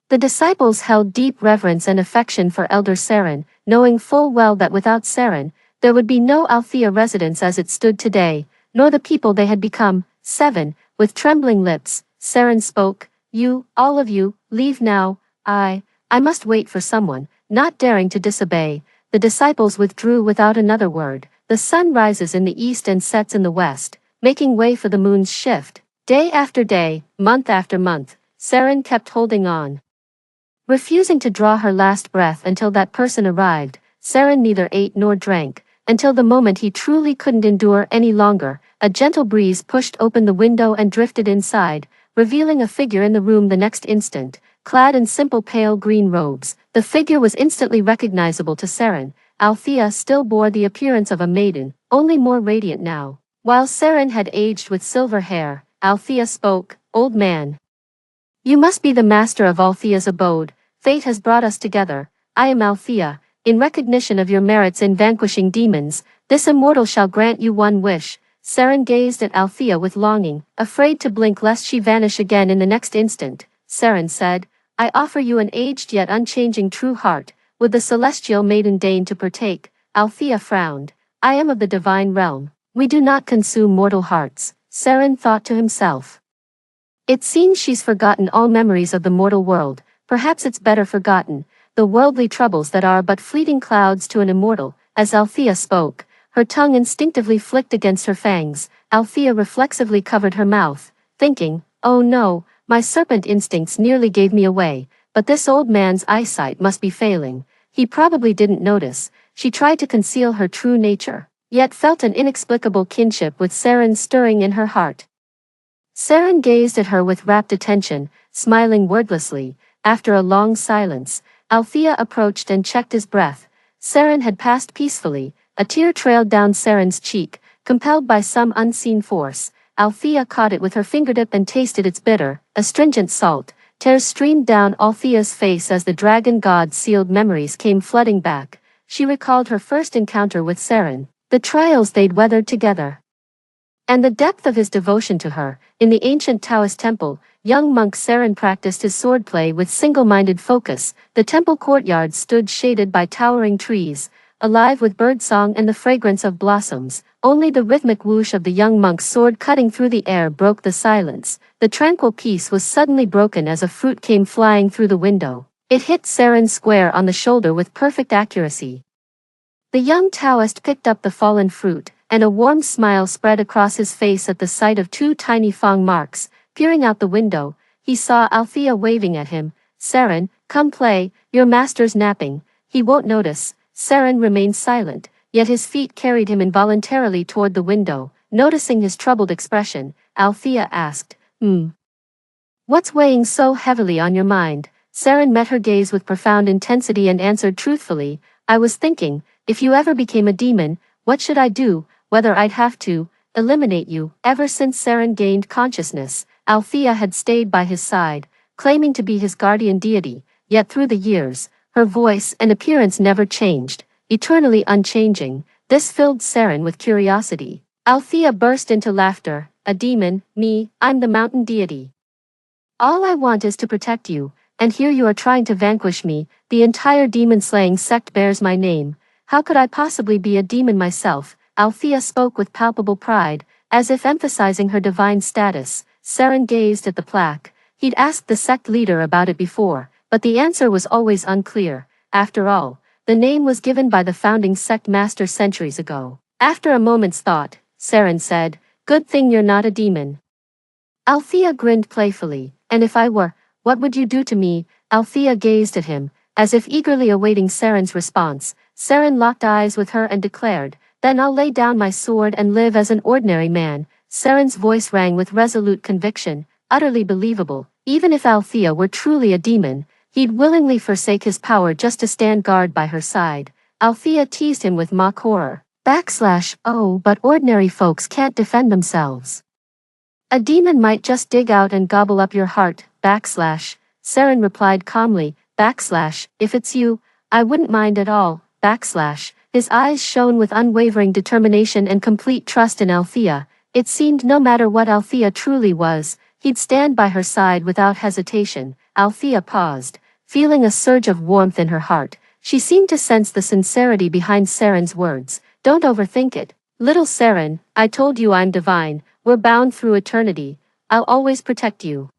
The disciples held deep reverence and affection for Elder Saren, knowing full well that without Saren, there would be no Althea Residence as it stood today, nor the people they had become. 7. With trembling lips, Saren spoke, "You, all of you, leave now. I must wait for someone." Not daring to disobey, the disciples withdrew without another word. The sun rises in the east and sets in the west, making way for the moon's shift. Day after day, month after month, Saren kept holding on, refusing to draw her last breath until that person arrived. Saren neither ate nor drank, until the moment he truly couldn't endure any longer. A gentle breeze pushed open the window and drifted inside, revealing a figure in the room the next instant, clad in simple pale green robes. The figure was instantly recognizable to Saren. Althea still bore the appearance of a maiden, only more radiant now. While Saren had aged with silver hair, Althea spoke, "Old man, you must be the master of Althea's Abode. Fate has brought us together. I am Althea. In recognition of your merits in vanquishing demons, this immortal shall grant you one wish." Saren gazed at Althea with longing, afraid to blink lest she vanish again in the next instant. Saren said, "I offer you an aged yet unchanging true heart. Would the celestial maiden deign to partake?" Althea frowned. "I am of the divine realm. We do not consume mortal hearts, Saren thought to himself. It seems she's forgotten all memories of the mortal world, perhaps it's better forgotten, the worldly troubles that are but fleeting clouds to an immortal. As Althea spoke, her tongue instinctively flicked against her fangs. Althea reflexively covered her mouth, thinking, oh no, my serpent instincts nearly gave me away, but this old man's eyesight must be failing. He probably didn't notice. She tried to conceal her true nature, yet felt an inexplicable kinship with Saren stirring in her heart. Saren gazed at her with rapt attention, smiling wordlessly. After a long silence, Althea approached and checked his breath. Saren had passed peacefully. A tear trailed down Saren's cheek, compelled by some unseen force. Althea caught it with her fingertip and tasted its bitter, astringent salt. Tears streamed down Althea's face as the dragon god's sealed memories came flooding back. She recalled her first encounter with Saren, the trials they'd weathered together, and the depth of his devotion to her. In the ancient Taoist temple, young monk Saren practiced his swordplay with single-minded focus. The temple courtyard stood shaded by towering trees, alive with birdsong and the fragrance of blossoms. Only the rhythmic whoosh of the young monk's sword cutting through the air broke the silence. The tranquil peace was suddenly broken as a fruit came flying through the window. It hit Saren square on the shoulder with perfect accuracy. The young Taoist picked up the fallen fruit, and a warm smile spread across his face at the sight of two tiny fang marks. Peering out the window, he saw Althea waving at him. Saren, come play, your master's napping. He won't notice. Saren remained silent, yet his feet carried him involuntarily toward the window. Noticing his troubled expression, Althea asked, what's weighing so heavily on your mind? Saren met her gaze with profound intensity and answered truthfully, I was thinking, if you ever became a demon, what should I do? Whether I'd have to eliminate you. Ever since Saren gained consciousness, Althea had stayed by his side, claiming to be his guardian deity, yet through the years, her voice and appearance never changed, eternally unchanging. This filled Saren with curiosity. Althea burst into laughter. A demon, me, I'm the mountain deity. All I want is to protect you, and here you are trying to vanquish me. The entire demon-slaying sect bears my name. How could I possibly be a demon myself? Althea spoke with palpable pride, as if emphasizing her divine status. Saren gazed at the plaque. He'd asked the sect leader about it before, but the answer was always unclear. After all, the name was given by the founding sect master centuries ago. After a moment's thought, Saren said, good thing you're not a demon. Althea grinned playfully, and if I were, what would you do to me? Althea gazed at him, as if eagerly awaiting Saren's response. Saren locked eyes with her and declared, then I'll lay down my sword and live as an ordinary man. Saren's voice rang with resolute conviction, utterly believable. Even if Althea were truly a demon, he'd willingly forsake his power just to stand guard by her side. Althea teased him with mock horror. Oh, but ordinary folks can't defend themselves. A demon might just dig out and gobble up your heart. Saren replied calmly. If it's you, I wouldn't mind at all. His eyes shone with unwavering determination and complete trust in Althea. It seemed no matter what Althea truly was, he'd stand by her side without hesitation. Althea paused, feeling a surge of warmth in her heart. She seemed to sense the sincerity behind Saren's words. Don't overthink it. Little Saren, I told you I'm divine. We're bound through eternity. I'll always protect you.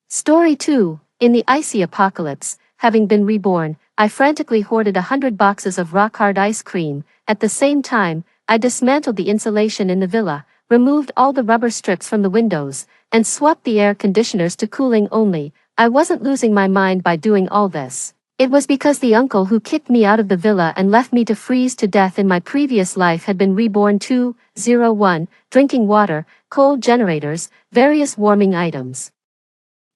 Story 2. In the icy apocalypse, having been reborn, I frantically hoarded 100 boxes of rock-hard ice cream. At the same time, I dismantled the insulation in the villa, removed all the rubber strips from the windows, and swapped the air conditioners to cooling only. I wasn't losing my mind by doing all this. It was because the uncle who kicked me out of the villa and left me to freeze to death in my previous life had been reborn too. 01, drinking water, cold generators, various warming items,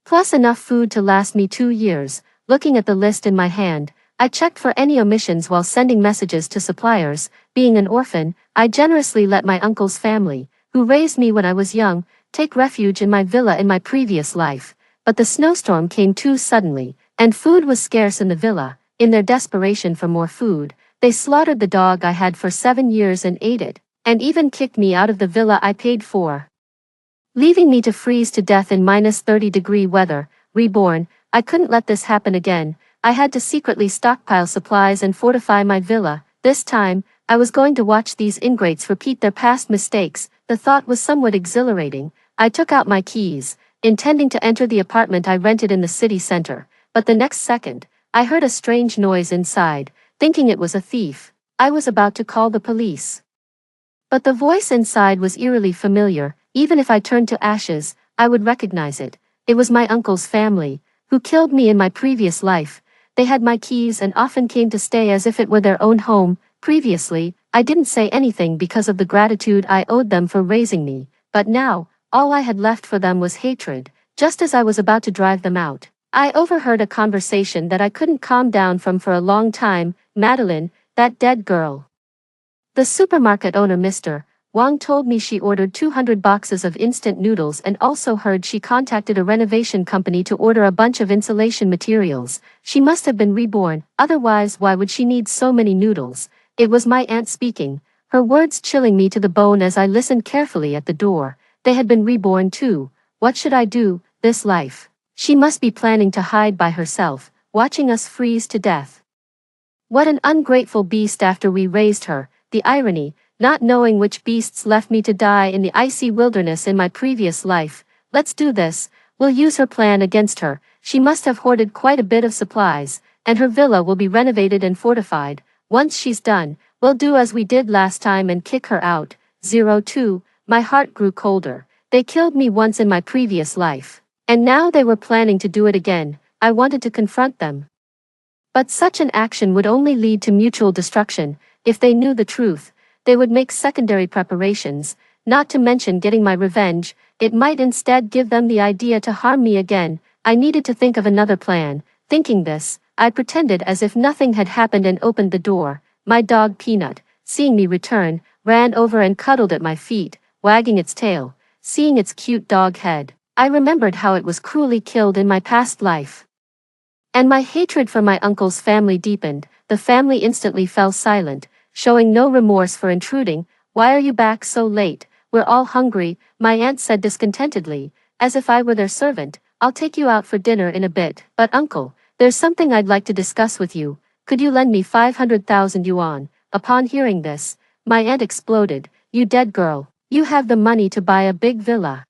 plus enough food to last me 2 years. Looking at the list in my hand, I checked for any omissions while sending messages to suppliers. Being an orphan, I generously let my uncle's family, who raised me when I was young, take refuge in my villa in my previous life. But the snowstorm came too suddenly, and food was scarce in the villa. In their desperation for more food, they slaughtered the dog I had for 7 years and ate it, and even kicked me out of the villa I paid for, leaving me to freeze to death in -30-degree weather. Reborn, I couldn't let this happen again. I had to secretly stockpile supplies and fortify my villa. This time, I was going to watch these ingrates repeat their past mistakes. The thought was somewhat exhilarating. I took out my keys, intending to enter the apartment I rented in the city center, but the next second, I heard a strange noise inside, thinking it was a thief. I was about to call the police. But the voice inside was eerily familiar. Even if I turned to ashes, I would recognize it. It was my uncle's family, who killed me in my previous life. They had my keys and often came to stay as if it were their own home. Previously, I didn't say anything because of the gratitude I owed them for raising me, but now, all I had left for them was hatred. Just as I was about to drive them out, I overheard a conversation that I couldn't calm down from for a long time. Madeline, that dead girl. The supermarket owner, Mr. Wang, told me she ordered 200 boxes of instant noodles and also heard she contacted a renovation company to order a bunch of insulation materials. She must have been reborn, otherwise why would she need so many noodles? It was my aunt speaking, her words chilling me to the bone as I listened carefully at the door. They had been reborn too. What should I do? This life. She must be planning to hide by herself, watching us freeze to death. What an ungrateful beast after we raised her. The irony, not knowing which beasts left me to die in the icy wilderness in my previous life. Let's do this. We'll use her plan against her. She must have hoarded quite a bit of supplies, and her villa will be renovated and fortified. Once she's done, we'll do as we did last time and kick her out. 02. My heart grew colder. They killed me once in my previous life, and now they were planning to do it again. I wanted to confront them. But such an action would only lead to mutual destruction. If they knew the truth, they would make secondary preparations, not to mention getting my revenge. It might instead give them the idea to harm me again. I needed to think of another plan. Thinking this, I pretended as if nothing had happened and opened the door. My dog Peanut, seeing me return, ran over and cuddled at my feet, wagging its tail. Seeing its cute dog head, I remembered how it was cruelly killed in my past life. And my hatred for my uncle's family deepened. The family instantly fell silent, showing no remorse for intruding. Why are you back so late? We're all hungry, my aunt said discontentedly, as if I were their servant. I'll take you out for dinner in a bit. But uncle, there's something I'd like to discuss with you. Could you lend me 500,000 yuan? Upon hearing this, my aunt exploded. You dead girl, you have the money to buy a big villa.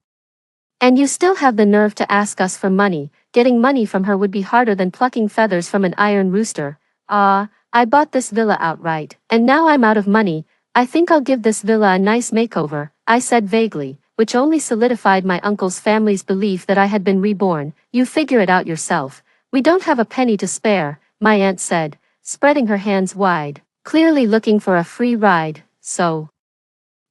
And you still have the nerve to ask us for money. Getting money from her would be harder than plucking feathers from an iron rooster. I bought this villa outright, and now I'm out of money. I think I'll give this villa a nice makeover, I said vaguely, which only solidified my uncle's family's belief that I had been reborn. You figure it out yourself. We don't have a penny to spare, my aunt said, spreading her hands wide, clearly looking for a free ride. So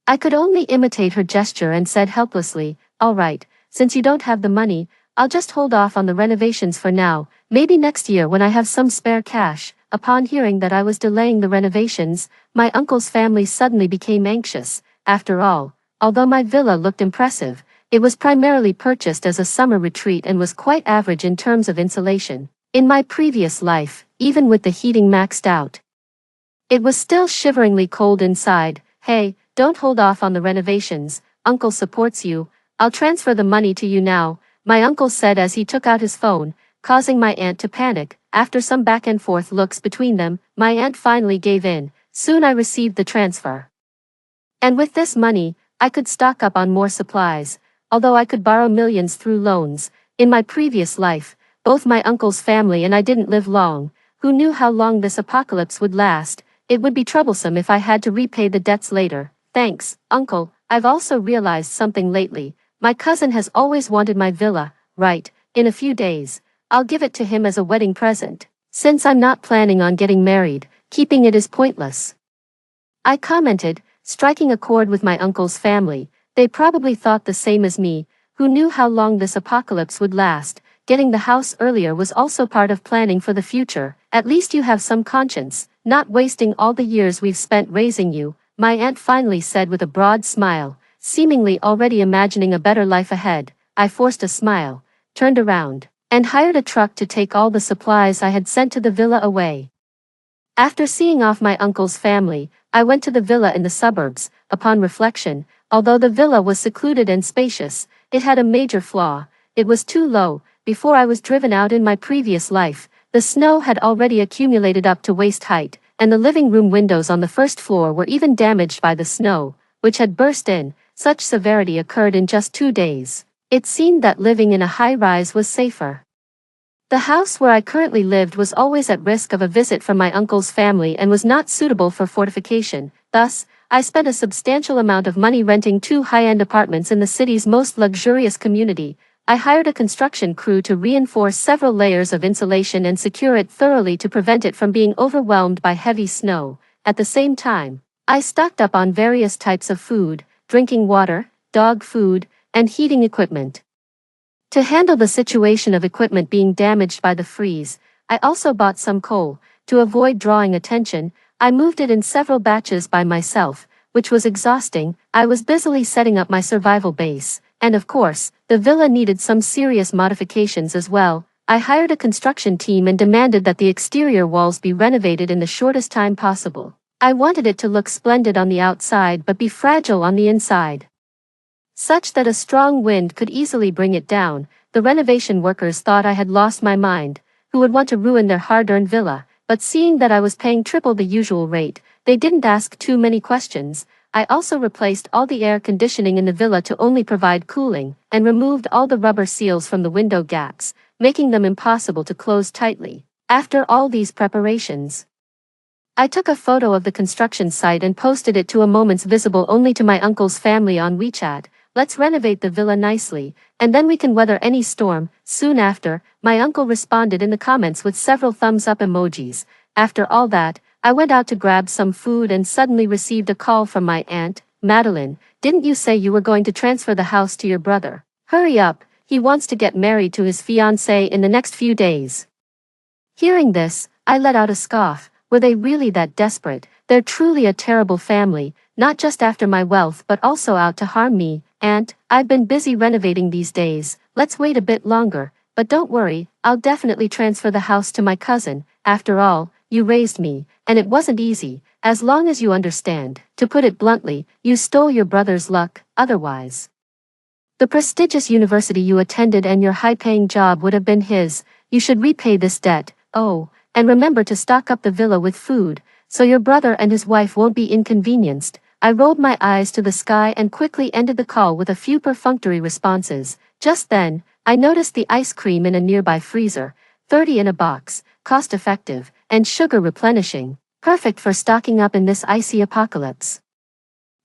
I could only imitate her gesture and said helplessly, all right, since you don't have the money, I'll just hold off on the renovations for now. Maybe next year when I have some spare cash. Upon hearing that I was delaying the renovations, my uncle's family suddenly became anxious. After all, although my villa looked impressive, it was primarily purchased as a summer retreat and was quite average in terms of insulation. In my previous life, even with the heating maxed out, it was still shiveringly cold inside. Hey, don't hold off on the renovations. Uncle supports you. I'll transfer the money to you now, my uncle said as he took out his phone, causing my aunt to panic. After some back and forth looks between them, my aunt finally gave in. Soon I received the transfer. And with this money, I could stock up on more supplies, although I could borrow millions through loans. In my previous life, both my uncle's family and I didn't live long. Who knew how long this apocalypse would last? It would be troublesome if I had to repay the debts later. Thanks, uncle. I've also realized something lately. My cousin has always wanted my villa, right? In a few days, I'll give it to him as a wedding present. Since I'm not planning on getting married, keeping it is pointless, I commented, striking a chord with my uncle's family. They probably thought the same as me. Who knew how long this apocalypse would last? Getting the house earlier was also part of planning for the future. At least you have some conscience, not wasting all the years we've spent raising you, my aunt finally said with a broad smile, seemingly already imagining a better life ahead. I forced a smile, turned around, and hired a truck to take all the supplies I had sent to the villa away. After seeing off my uncle's family, I went to the villa in the suburbs. Upon reflection, although the villa was secluded and spacious, it had a major flaw. It was too low. Before I was driven out in my previous life, the snow had already accumulated up to waist height. and the living room windows on the first floor were even damaged by the snow, which had burst in. Such severity occurred in just 2 days. It seemed that living in a high-rise was safer. The house where I currently lived was always at risk of a visit from my uncle's family and was not suitable for fortification. Thus, I spent a substantial amount of money renting 2 high-end apartments in the city's most luxurious community. I hired a construction crew to reinforce several layers of insulation and secure it thoroughly to prevent it from being overwhelmed by heavy snow. At the same time, I stocked up on various types of food, drinking water, dog food, and heating equipment. To handle the situation of equipment being damaged by the freeze, I also bought some coal. To avoid drawing attention, I moved it in several batches by myself, which was exhausting. I was busily setting up my survival base, and of course, the villa needed some serious modifications as well. I hired a construction team and demanded that the exterior walls be renovated in the shortest time possible. I wanted it to look splendid on the outside but be fragile on the inside, such that a strong wind could easily bring it down. The renovation workers thought I had lost my mind, who would want to ruin their hard-earned villa, but seeing that I was paying triple the usual rate, they didn't ask too many questions. I also replaced all the air conditioning in the villa to only provide cooling, and removed all the rubber seals from the window gaps, making them impossible to close tightly. After all these preparations, I took a photo of the construction site and posted it to a moments visible only to my uncle's family on WeChat. Let's renovate the villa nicely, and then we can weather any storm. Soon after, my uncle responded in the comments with several thumbs up emojis. After all that, I went out to grab some food and suddenly received a call from my aunt, Madeline. Didn't you say you were going to transfer the house to your brother? Hurry up, he wants to get married to his fiancée in the next few days. Hearing this, I let out a scoff. Were they really that desperate? They're truly a terrible family, not just after my wealth but also out to harm me. Aunt, I've been busy renovating these days. Let's wait a bit longer, but don't worry, I'll definitely transfer the house to my cousin. After all, you raised me, and it wasn't easy, as long as you understand. To put it bluntly, you stole your brother's luck. Otherwise, the prestigious university you attended and your high-paying job would have been his. You should repay this debt. Oh, and remember to stock up the villa with food, so your brother and his wife won't be inconvenienced. I rolled my eyes to the sky and quickly ended the call with a few perfunctory responses. Just then, I noticed the ice cream in a nearby freezer, 30 in a box, cost-effective, and sugar replenishing, perfect for stocking up in this icy apocalypse.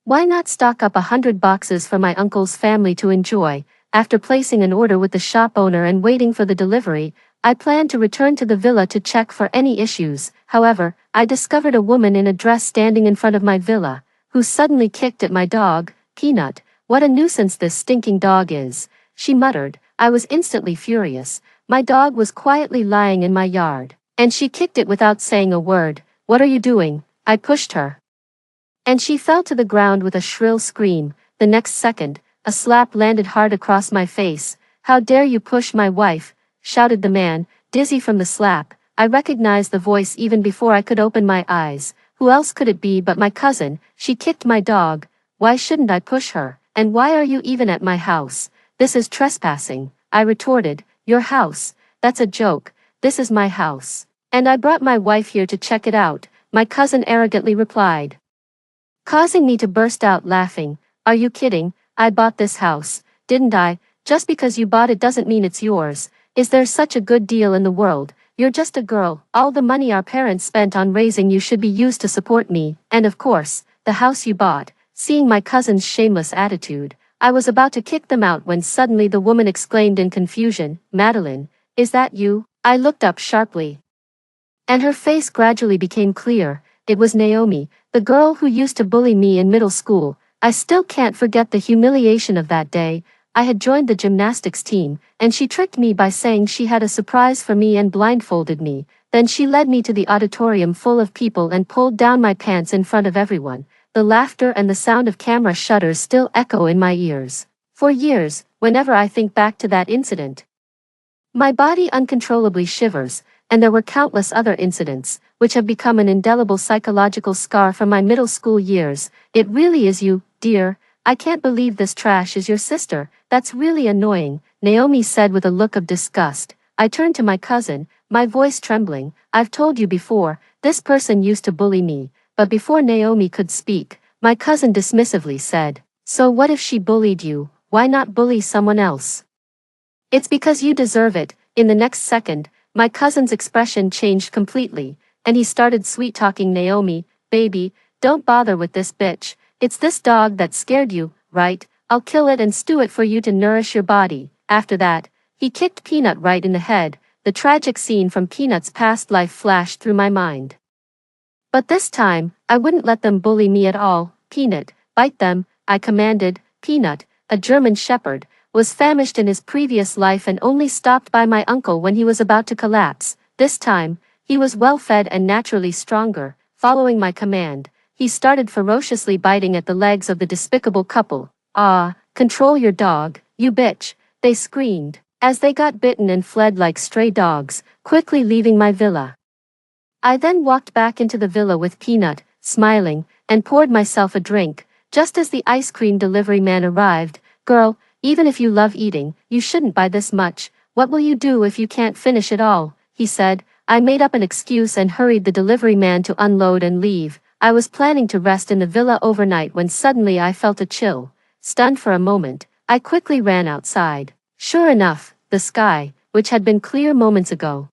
Why not stock up 100 boxes for my uncle's family to enjoy? After placing an order with the shop owner and waiting for the delivery, I planned to return to the villa to check for any issues. However, I discovered a woman in a dress standing in front of my villa, who suddenly kicked at my dog. Peanut, what a nuisance this stinking dog is, she muttered. I was instantly furious. My dog was quietly lying in my yard, and she kicked it without saying a word. What are you doing? I pushed her, and she fell to the ground with a shrill scream. The next second, a slap landed hard across my face. How dare you push my wife? Shouted the man, dizzy from the slap. I recognized the voice even before I could open my eyes. Who else could it be but my cousin? She kicked my dog. Why shouldn't I push her? And why are you even at my house? This is trespassing, I retorted. Your house? That's a joke. This is my house. And I brought my wife here to check it out, my cousin arrogantly replied, causing me to burst out laughing. Are you kidding? I bought this house, didn't I? Just because you bought it doesn't mean it's yours. Is there such a good deal in the world? You're just a girl. All the money our parents spent on raising you should be used to support me, and of course, the house you bought. Seeing my cousin's shameless attitude, I was about to kick them out when suddenly the woman exclaimed in confusion, Madeline, is that you? I looked up sharply, and her face gradually became clear. It was Naomi, the girl who used to bully me in middle school. I still can't forget the humiliation of that day. I had joined the gymnastics team, and she tricked me by saying she had a surprise for me and blindfolded me. Then she led me to the auditorium full of people and pulled down my pants in front of everyone. The laughter and the sound of camera shutters still echo in my ears. For years, whenever I think back to that incident, my body uncontrollably shivers, and there were countless other incidents, which have become an indelible psychological scar from my middle school years. It really is you, dear. I can't believe this trash is your sister. That's really annoying, Naomi said with a look of disgust. I turned to my cousin, my voice trembling. I've told you before, this person used to bully me. But before Naomi could speak, my cousin dismissively said, "So what if she bullied you? Why not bully someone else?" "It's because you deserve it." In the next second, my cousin's expression changed completely, and he started sweet-talking Naomi. "Baby, don't bother with this bitch. It's this dog that scared you, right? I'll kill it and stew it for you to nourish your body." After that, he kicked Peanut right in the head. The tragic scene from Peanut's past life flashed through my mind. But this time, I wouldn't let them bully me at all. "Peanut, bite them," I commanded. Peanut, a German shepherd, was famished in his previous life and only stopped by my uncle when he was about to collapse. This time, he was well-fed and naturally stronger. Following my command, he started ferociously biting at the legs of the despicable couple. "Ah, control your dog, you bitch," they screamed, as they got bitten and fled like stray dogs, quickly leaving my villa. I then walked back into the villa with Peanut, smiling, and poured myself a drink. Just as the ice cream delivery man arrived. "Girl, even if you love eating, you shouldn't buy this much. What will you do if you can't finish it all?" he said. I made up an excuse and hurried the delivery man to unload and leave. I was planning to rest in the villa overnight when suddenly I felt a chill. Stunned for a moment, I quickly ran outside. Sure enough, the sky, which had been clear moments ago,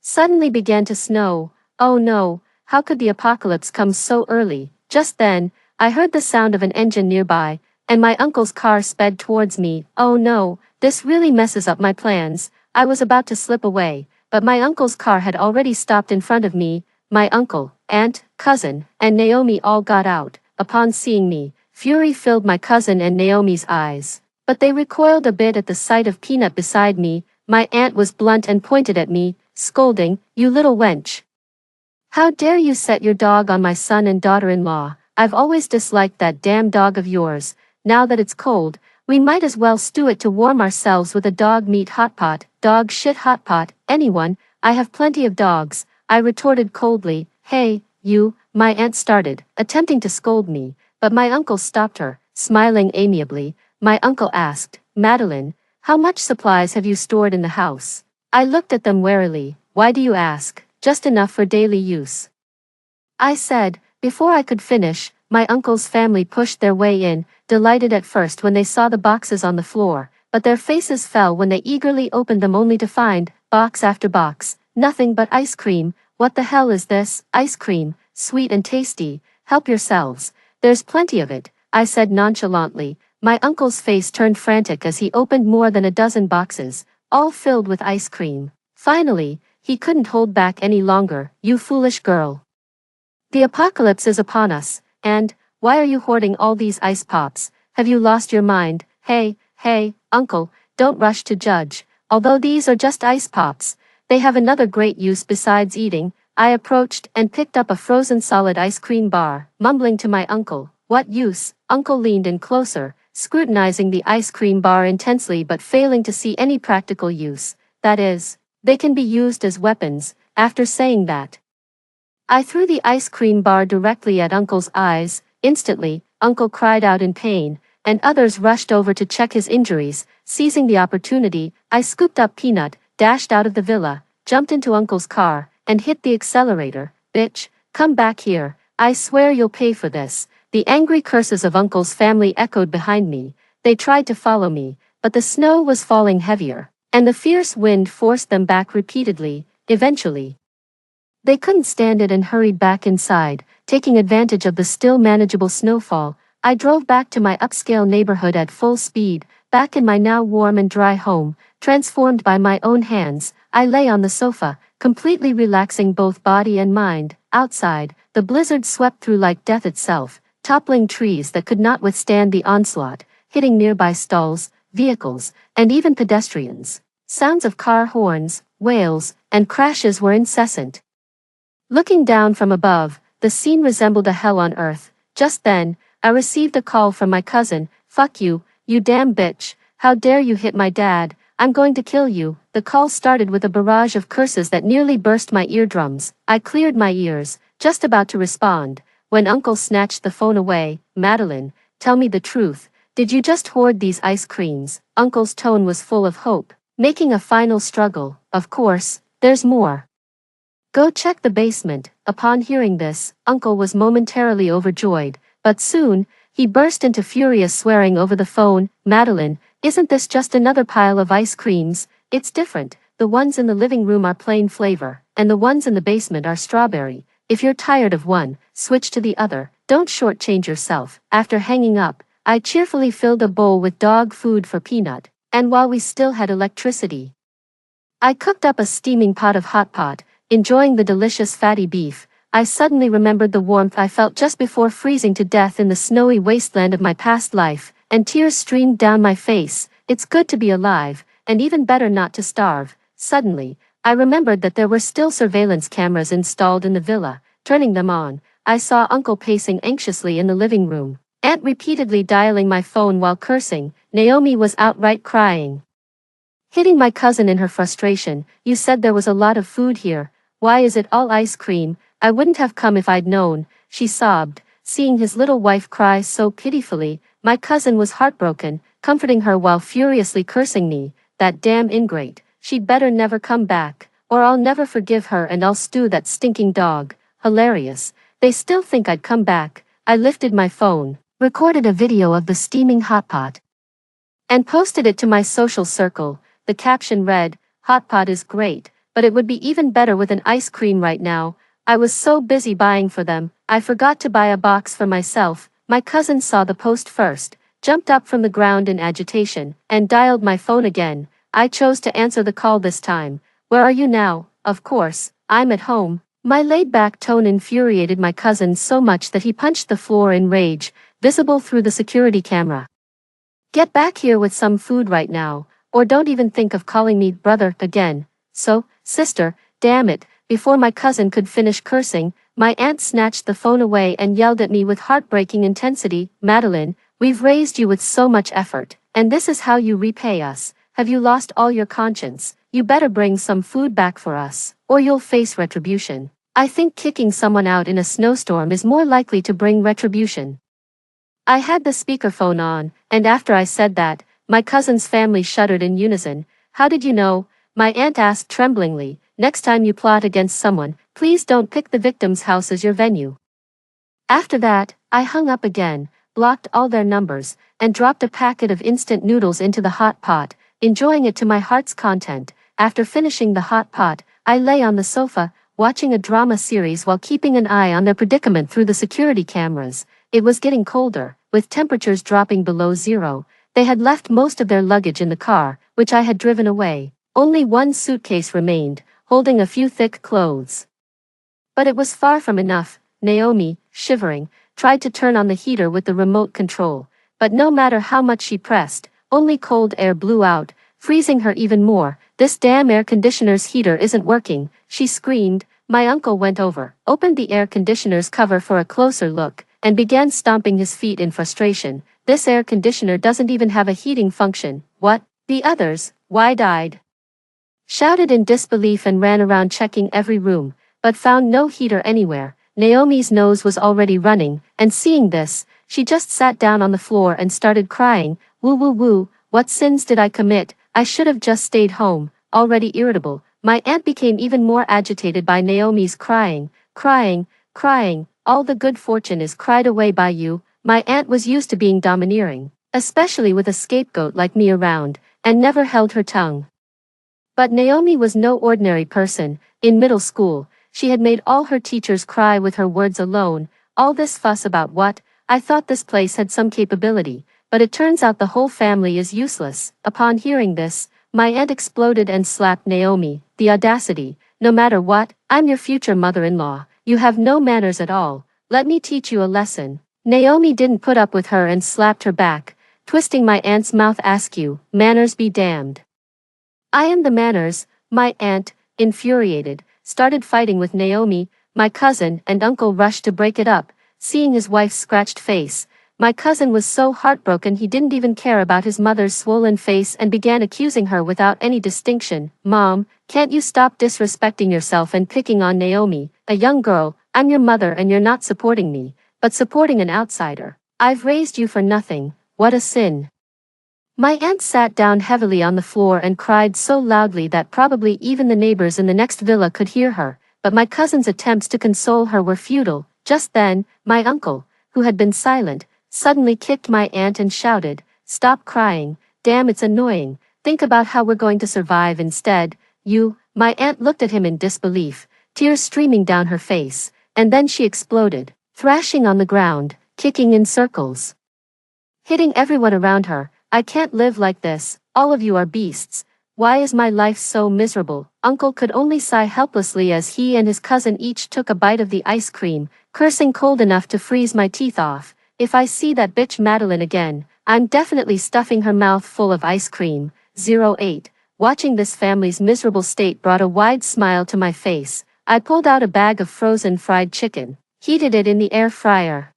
suddenly began to snow. Oh no, how could the apocalypse come so early? Just then, I heard the sound of an engine nearby, and my uncle's car sped towards me. Oh no, this really messes up my plans. I was about to slip away, but my uncle's car had already stopped in front of me. My uncle, aunt, cousin, and Naomi all got out. Upon seeing me, fury filled my cousin and Naomi's eyes, but they recoiled a bit at the sight of Peanut beside me. My aunt was blunt and pointed at me, scolding, "You little wench. How dare you set your dog on my son and daughter-in-law? I've always disliked that damn dog of yours. Now that it's cold, we might as well stew it to warm ourselves with a dog meat hot pot." "Dog shit hot pot, anyone? I have plenty of dogs," I retorted coldly. "Hey, you," my aunt started, attempting to scold me, but my uncle stopped her. Smiling amiably, my uncle asked, "Madeline, how much supplies have you stored in the house?" I looked at them warily. "Why do you ask?" "Just enough for daily use," I said. Before I could finish, my uncle's family pushed their way in, delighted at first when they saw the boxes on the floor, but their faces fell when they eagerly opened them only to find, box after box, nothing but ice cream. "What the hell is this?" "Ice cream, sweet and tasty. Help yourselves. There's plenty of it," I said nonchalantly. My uncle's face turned frantic as he opened more than a dozen boxes, all filled with ice cream. Finally, he couldn't hold back any longer. "You foolish girl. The apocalypse is upon us, and, why are you hoarding all these ice pops? Have you lost your mind?" Hey, uncle, don't rush to judge. Although these are just ice pops, they have another great use besides eating." I approached and picked up a frozen solid ice cream bar, mumbling to my uncle, "What use?" Uncle leaned in closer, scrutinizing the ice cream bar intensely but failing to see any practical use. "That is, they can be used as weapons." After saying that, I threw the ice cream bar directly at Uncle's eyes. Instantly, Uncle cried out in pain, and others rushed over to check his injuries. Seizing the opportunity, I scooped up Peanut, dashed out of the villa, jumped into Uncle's car, and hit the accelerator. "Bitch, come back here. I swear you'll pay for this." The angry curses of Uncle's family echoed behind me. They tried to follow me, but the snow was falling heavier, and the fierce wind forced them back repeatedly. Eventually, they couldn't stand it and hurried back inside. Taking advantage of the still manageable snowfall, I drove back to my upscale neighborhood at full speed. Back in my now warm and dry home, transformed by my own hands, I lay on the sofa, completely relaxing both body and mind. Outside, the blizzard swept through like death itself, toppling trees that could not withstand the onslaught, hitting nearby stalls, vehicles, and even pedestrians. Sounds of car horns, wails, and crashes were incessant. Looking down from above, the scene resembled a hell on earth. Just then, I received a call from my cousin. "Fuck you, you damn bitch. How dare you hit my dad? I'm going to kill you." The call started with a barrage of curses that nearly burst my eardrums. I cleared my ears, just about to respond, when Uncle snatched the phone away. "Madeline, tell me the truth. Did you just hoard these ice creams?" Uncle's tone was full of hope. making a final struggle. Of course, there's more. Go check the basement. Upon hearing this, Uncle was momentarily overjoyed, but soon, he burst into furious swearing over the phone. Madeline, isn't this just another pile of ice creams? It's different. The ones in the living room are plain flavor, and the ones in the basement are strawberry. If you're tired of one, switch to the other. Don't shortchange yourself. After hanging up, I cheerfully filled a bowl with dog food for Peanut, and while we still had electricity, I cooked up a steaming pot of hot pot. Enjoying the delicious fatty beef, I suddenly remembered the warmth I felt just before freezing to death in the snowy wasteland of my past life, and tears streamed down my face. It's good to be alive, and even better not to starve. Suddenly, I remembered that there were still surveillance cameras installed in the villa. Turning them on, I saw Uncle pacing anxiously in the living room, Aunt repeatedly dialing my phone while cursing. Naomi was outright crying, hitting my cousin in her frustration. You said there was a lot of food here. Why is it all ice cream? I wouldn't have come if I'd known, she sobbed, seeing his little wife cry so pitifully. My cousin was heartbroken, comforting her while furiously cursing me. That damn ingrate, she'd better never come back, or I'll never forgive her and I'll stew that stinking dog. Hilarious. They still think I'd come back. I lifted my phone, recorded a video of the steaming hot pot, and posted it to my social circle. The caption read, "Hot pot is great, but it would be even better with an ice cream right now." I was so busy buying for them, I forgot to buy a box for myself. My cousin saw the post first, jumped up from the ground in agitation, and dialed my phone again. I chose to answer the call this time. "Where are you now?" "Of course, I'm at home." My laid-back tone infuriated my cousin so much that he punched the floor in rage, visible through the security camera. "Get back here with some food right now, or don't even think of calling me brother again." "So, sister, damn it." Before my cousin could finish cursing, my aunt snatched the phone away and yelled at me with heartbreaking intensity, "Madeline, we've raised you with so much effort, and this is how you repay us. Have you lost all your conscience? You better bring some food back for us, or you'll face retribution." I think kicking someone out in a snowstorm is more likely to bring retribution. I had the speakerphone on, and after I said that, my cousin's family shuddered in unison. "How did you know?" my aunt asked tremblingly. "Next time you plot against someone, please don't pick the victim's house as your venue." After that, I hung up again, blocked all their numbers, and dropped a packet of instant noodles into the hot pot, enjoying it to my heart's content. After finishing the hot pot, I lay on the sofa, watching a drama series while keeping an eye on their predicament through the security cameras. It was getting colder, with temperatures dropping below zero. They had left most of their luggage in the car, which I had driven away. Only one suitcase remained, holding a few thick clothes. But it was far from enough. Naomi, shivering, tried to turn on the heater with the remote control, but no matter how much she pressed, only cold air blew out, freezing her even more. "This damn air conditioner's heater isn't working," she screamed. My uncle went over, opened the air conditioner's cover for a closer look, and began stomping his feet in frustration. "This air conditioner doesn't even have a heating function." "What?" The others, wide-eyed, shouted in disbelief and ran around checking every room, but found no heater anywhere. Naomi's nose was already running, and seeing this, she just sat down on the floor and started crying. "Woo woo woo, what sins did I commit? I should have just stayed home." Already irritable, my aunt became even more agitated by Naomi's crying. Crying, all the good fortune is cried away by you." My aunt was used to being domineering, especially with a scapegoat like me around, and never held her tongue. But Naomi was no ordinary person. In middle school, she had made all her teachers cry with her words alone. All this fuss about what? I thought this place had some capability, but it turns out the whole family is useless. Upon hearing this, my aunt exploded and slapped Naomi. "The audacity. No matter what, I'm your future mother-in-law. You have no manners at all. Let me teach you a lesson." Naomi didn't put up with her and slapped her back, twisting my aunt's mouth. "Askew, manners be damned. I am the manners." My aunt, infuriated, started fighting with Naomi. My cousin and uncle rushed to break it up. Seeing his wife's scratched face, my cousin was so heartbroken he didn't even care about his mother's swollen face and began accusing her without any distinction. "Mom, can't you stop disrespecting yourself and picking on Naomi, a young girl? I'm your mother and you're not supporting me, but supporting an outsider. I've raised you for nothing. What a sin." My aunt sat down heavily on the floor and cried so loudly that probably even the neighbors in the next villa could hear her, but my cousin's attempts to console her were futile. Just then, my uncle, who had been silent, suddenly kicked my aunt and shouted, "Stop crying, damn, it's annoying, think about how we're going to survive instead." My aunt looked at him in disbelief, tears streaming down her face, and then she exploded, thrashing on the ground, kicking in circles, hitting everyone around her. "I can't live like this, all of you are beasts. Why is my life so miserable?" Uncle could only sigh helplessly as he and his cousin each took a bite of the ice cream, cursing cold enough to freeze my teeth off. "If I see that bitch Madeline again, I'm definitely stuffing her mouth full of ice cream." 08. Watching this family's miserable state brought a wide smile to my face. I pulled out a bag of frozen fried chicken, heated it in the air fryer,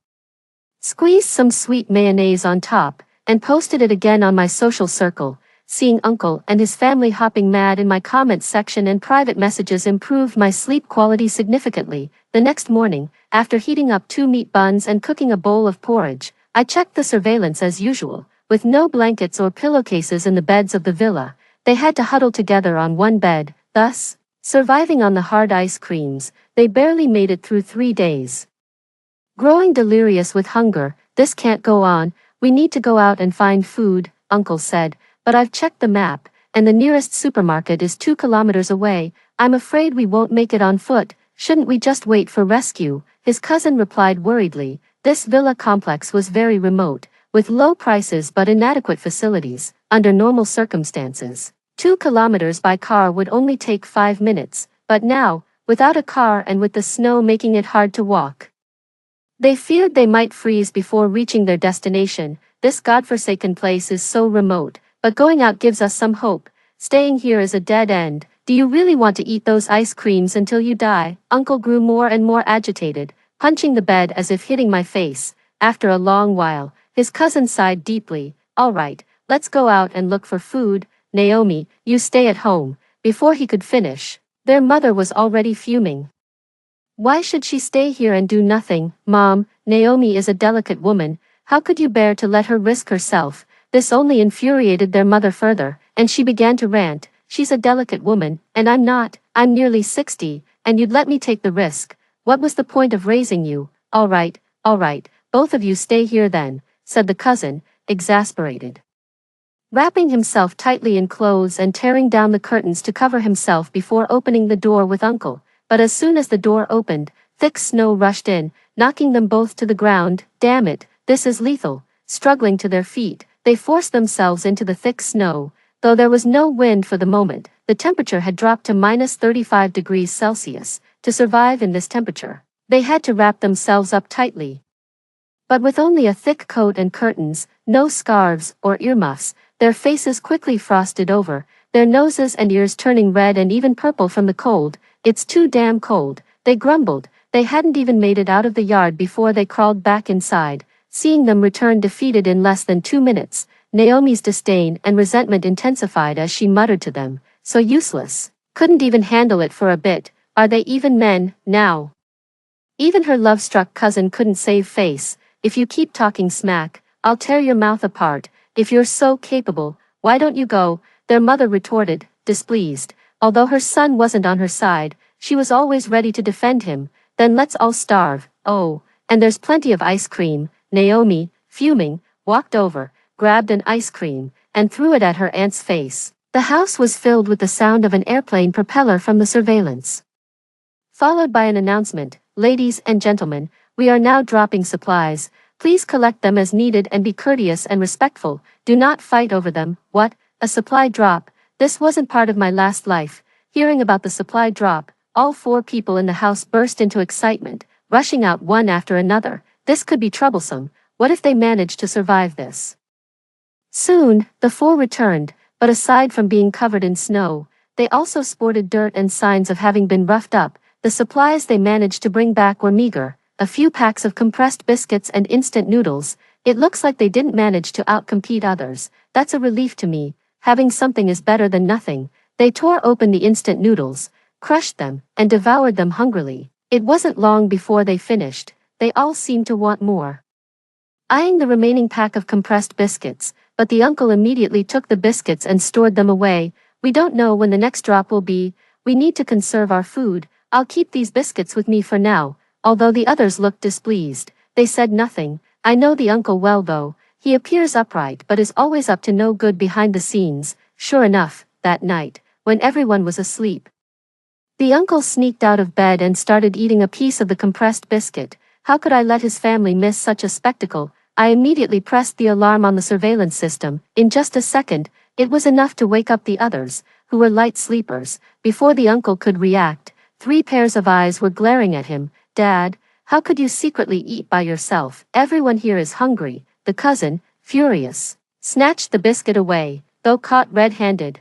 squeezed some sweet mayonnaise on top, and posted it again on my social circle. Seeing Uncle and his family hopping mad in my comments section and private messages improved my sleep quality significantly. The next morning, after heating up 2 meat buns and cooking a bowl of porridge, I checked the surveillance as usual. With no blankets or pillowcases in the beds of the villa, they had to huddle together on one bed, thus surviving on the hard ice creams. They barely made it through 3 days. Growing delirious with hunger, "This can't go on, we need to go out and find food," Uncle said, "but I've checked the map, and the nearest supermarket is 2 kilometers away. I'm afraid we won't make it on foot. Shouldn't we just wait for rescue?" His cousin replied worriedly. This villa complex was very remote, with low prices but inadequate facilities. Under normal circumstances, 2 kilometers by car would only take 5 minutes, but now, without a car and with the snow making it hard to walk, they feared they might freeze before reaching their destination. "This godforsaken place is so remote, but going out gives us some hope. Staying here is a dead end. Do you really want to eat those ice creams until you die?" Uncle grew more and more agitated, punching the bed as if hitting my face. After a long while, his cousin sighed deeply. "All right, let's go out and look for food. Naomi, you stay at home." Before he could finish, their mother was already fuming. "Why should she stay here and do nothing, Mom? Naomi is a delicate woman. How could you bear to let her risk herself?" This only infuriated their mother further, and she began to rant. "She's a delicate woman, and I'm not. I'm nearly 60, and you'd let me take the risk. What was the point of raising you?" All right, both of you stay here then," said the cousin, exasperated, wrapping himself tightly in clothes and tearing down the curtains to cover himself before opening the door with Uncle. But as soon as the door opened, thick snow rushed in, knocking them both to the ground. "Damn it, this is lethal." Struggling to their feet, they forced themselves into the thick snow. Though there was no wind for the moment, the temperature had dropped to -35 degrees Celsius. To survive in this temperature, they had to wrap themselves up tightly. But with only a thick coat and curtains, no scarves or earmuffs, their faces quickly frosted over, their noses and ears turning red and even purple from the cold. "It's too damn cold," they grumbled. They hadn't even made it out of the yard before they crawled back inside. Seeing them return defeated in less than 2 minutes, Naomi's disdain and resentment intensified as she muttered to them, "So useless. Couldn't even handle it for a bit. Are they even men, now?" Even her love-struck cousin couldn't save face. "If you keep talking smack, I'll tear your mouth apart. If you're so capable, why don't you go?" their mother retorted, displeased. Although her son wasn't on her side, she was always ready to defend him. "Then let's all starve. Oh, and there's plenty of ice cream." Naomi, fuming, walked over, grabbed an ice cream, and threw it at her aunt's face. The house was filled with the sound of an airplane propeller from the surveillance, followed by an announcement, "Ladies and gentlemen, we are now dropping supplies. Please collect them as needed and be courteous and respectful. Do not fight over them." What? A supply drop? This wasn't part of my last life. Hearing about the supply drop, all 4 people in the house burst into excitement, rushing out one after another. This could be troublesome. What if they managed to survive this? Soon, the 4 returned, but aside from being covered in snow, they also sported dirt and signs of having been roughed up. The supplies they managed to bring back were meager. A few packs of compressed biscuits and instant noodles. It looks like they didn't manage to outcompete others. That's a relief to me. Having something is better than nothing. They tore open the instant noodles, crushed them, and devoured them hungrily. It wasn't long before they finished. They all seemed to want more. Eyeing the remaining pack of compressed biscuits, but the uncle immediately took the biscuits and stored them away. We don't know when the next drop will be. We need to conserve our food. I'll keep these biscuits with me for now. Although the others looked displeased, they said nothing. I know the uncle well though. He appears upright but is always up to no good behind the scenes. Sure enough, that night, when everyone was asleep, the uncle sneaked out of bed and started eating a piece of the compressed biscuit. How could I let his family miss such a spectacle? I immediately pressed the alarm on the surveillance system. In just a second, it was enough to wake up the others, who were light sleepers. Before the uncle could react, 3 pairs of eyes were glaring at him. Dad, how could you secretly eat by yourself? Everyone here is hungry. The cousin, furious, snatched the biscuit away, though caught red-handed.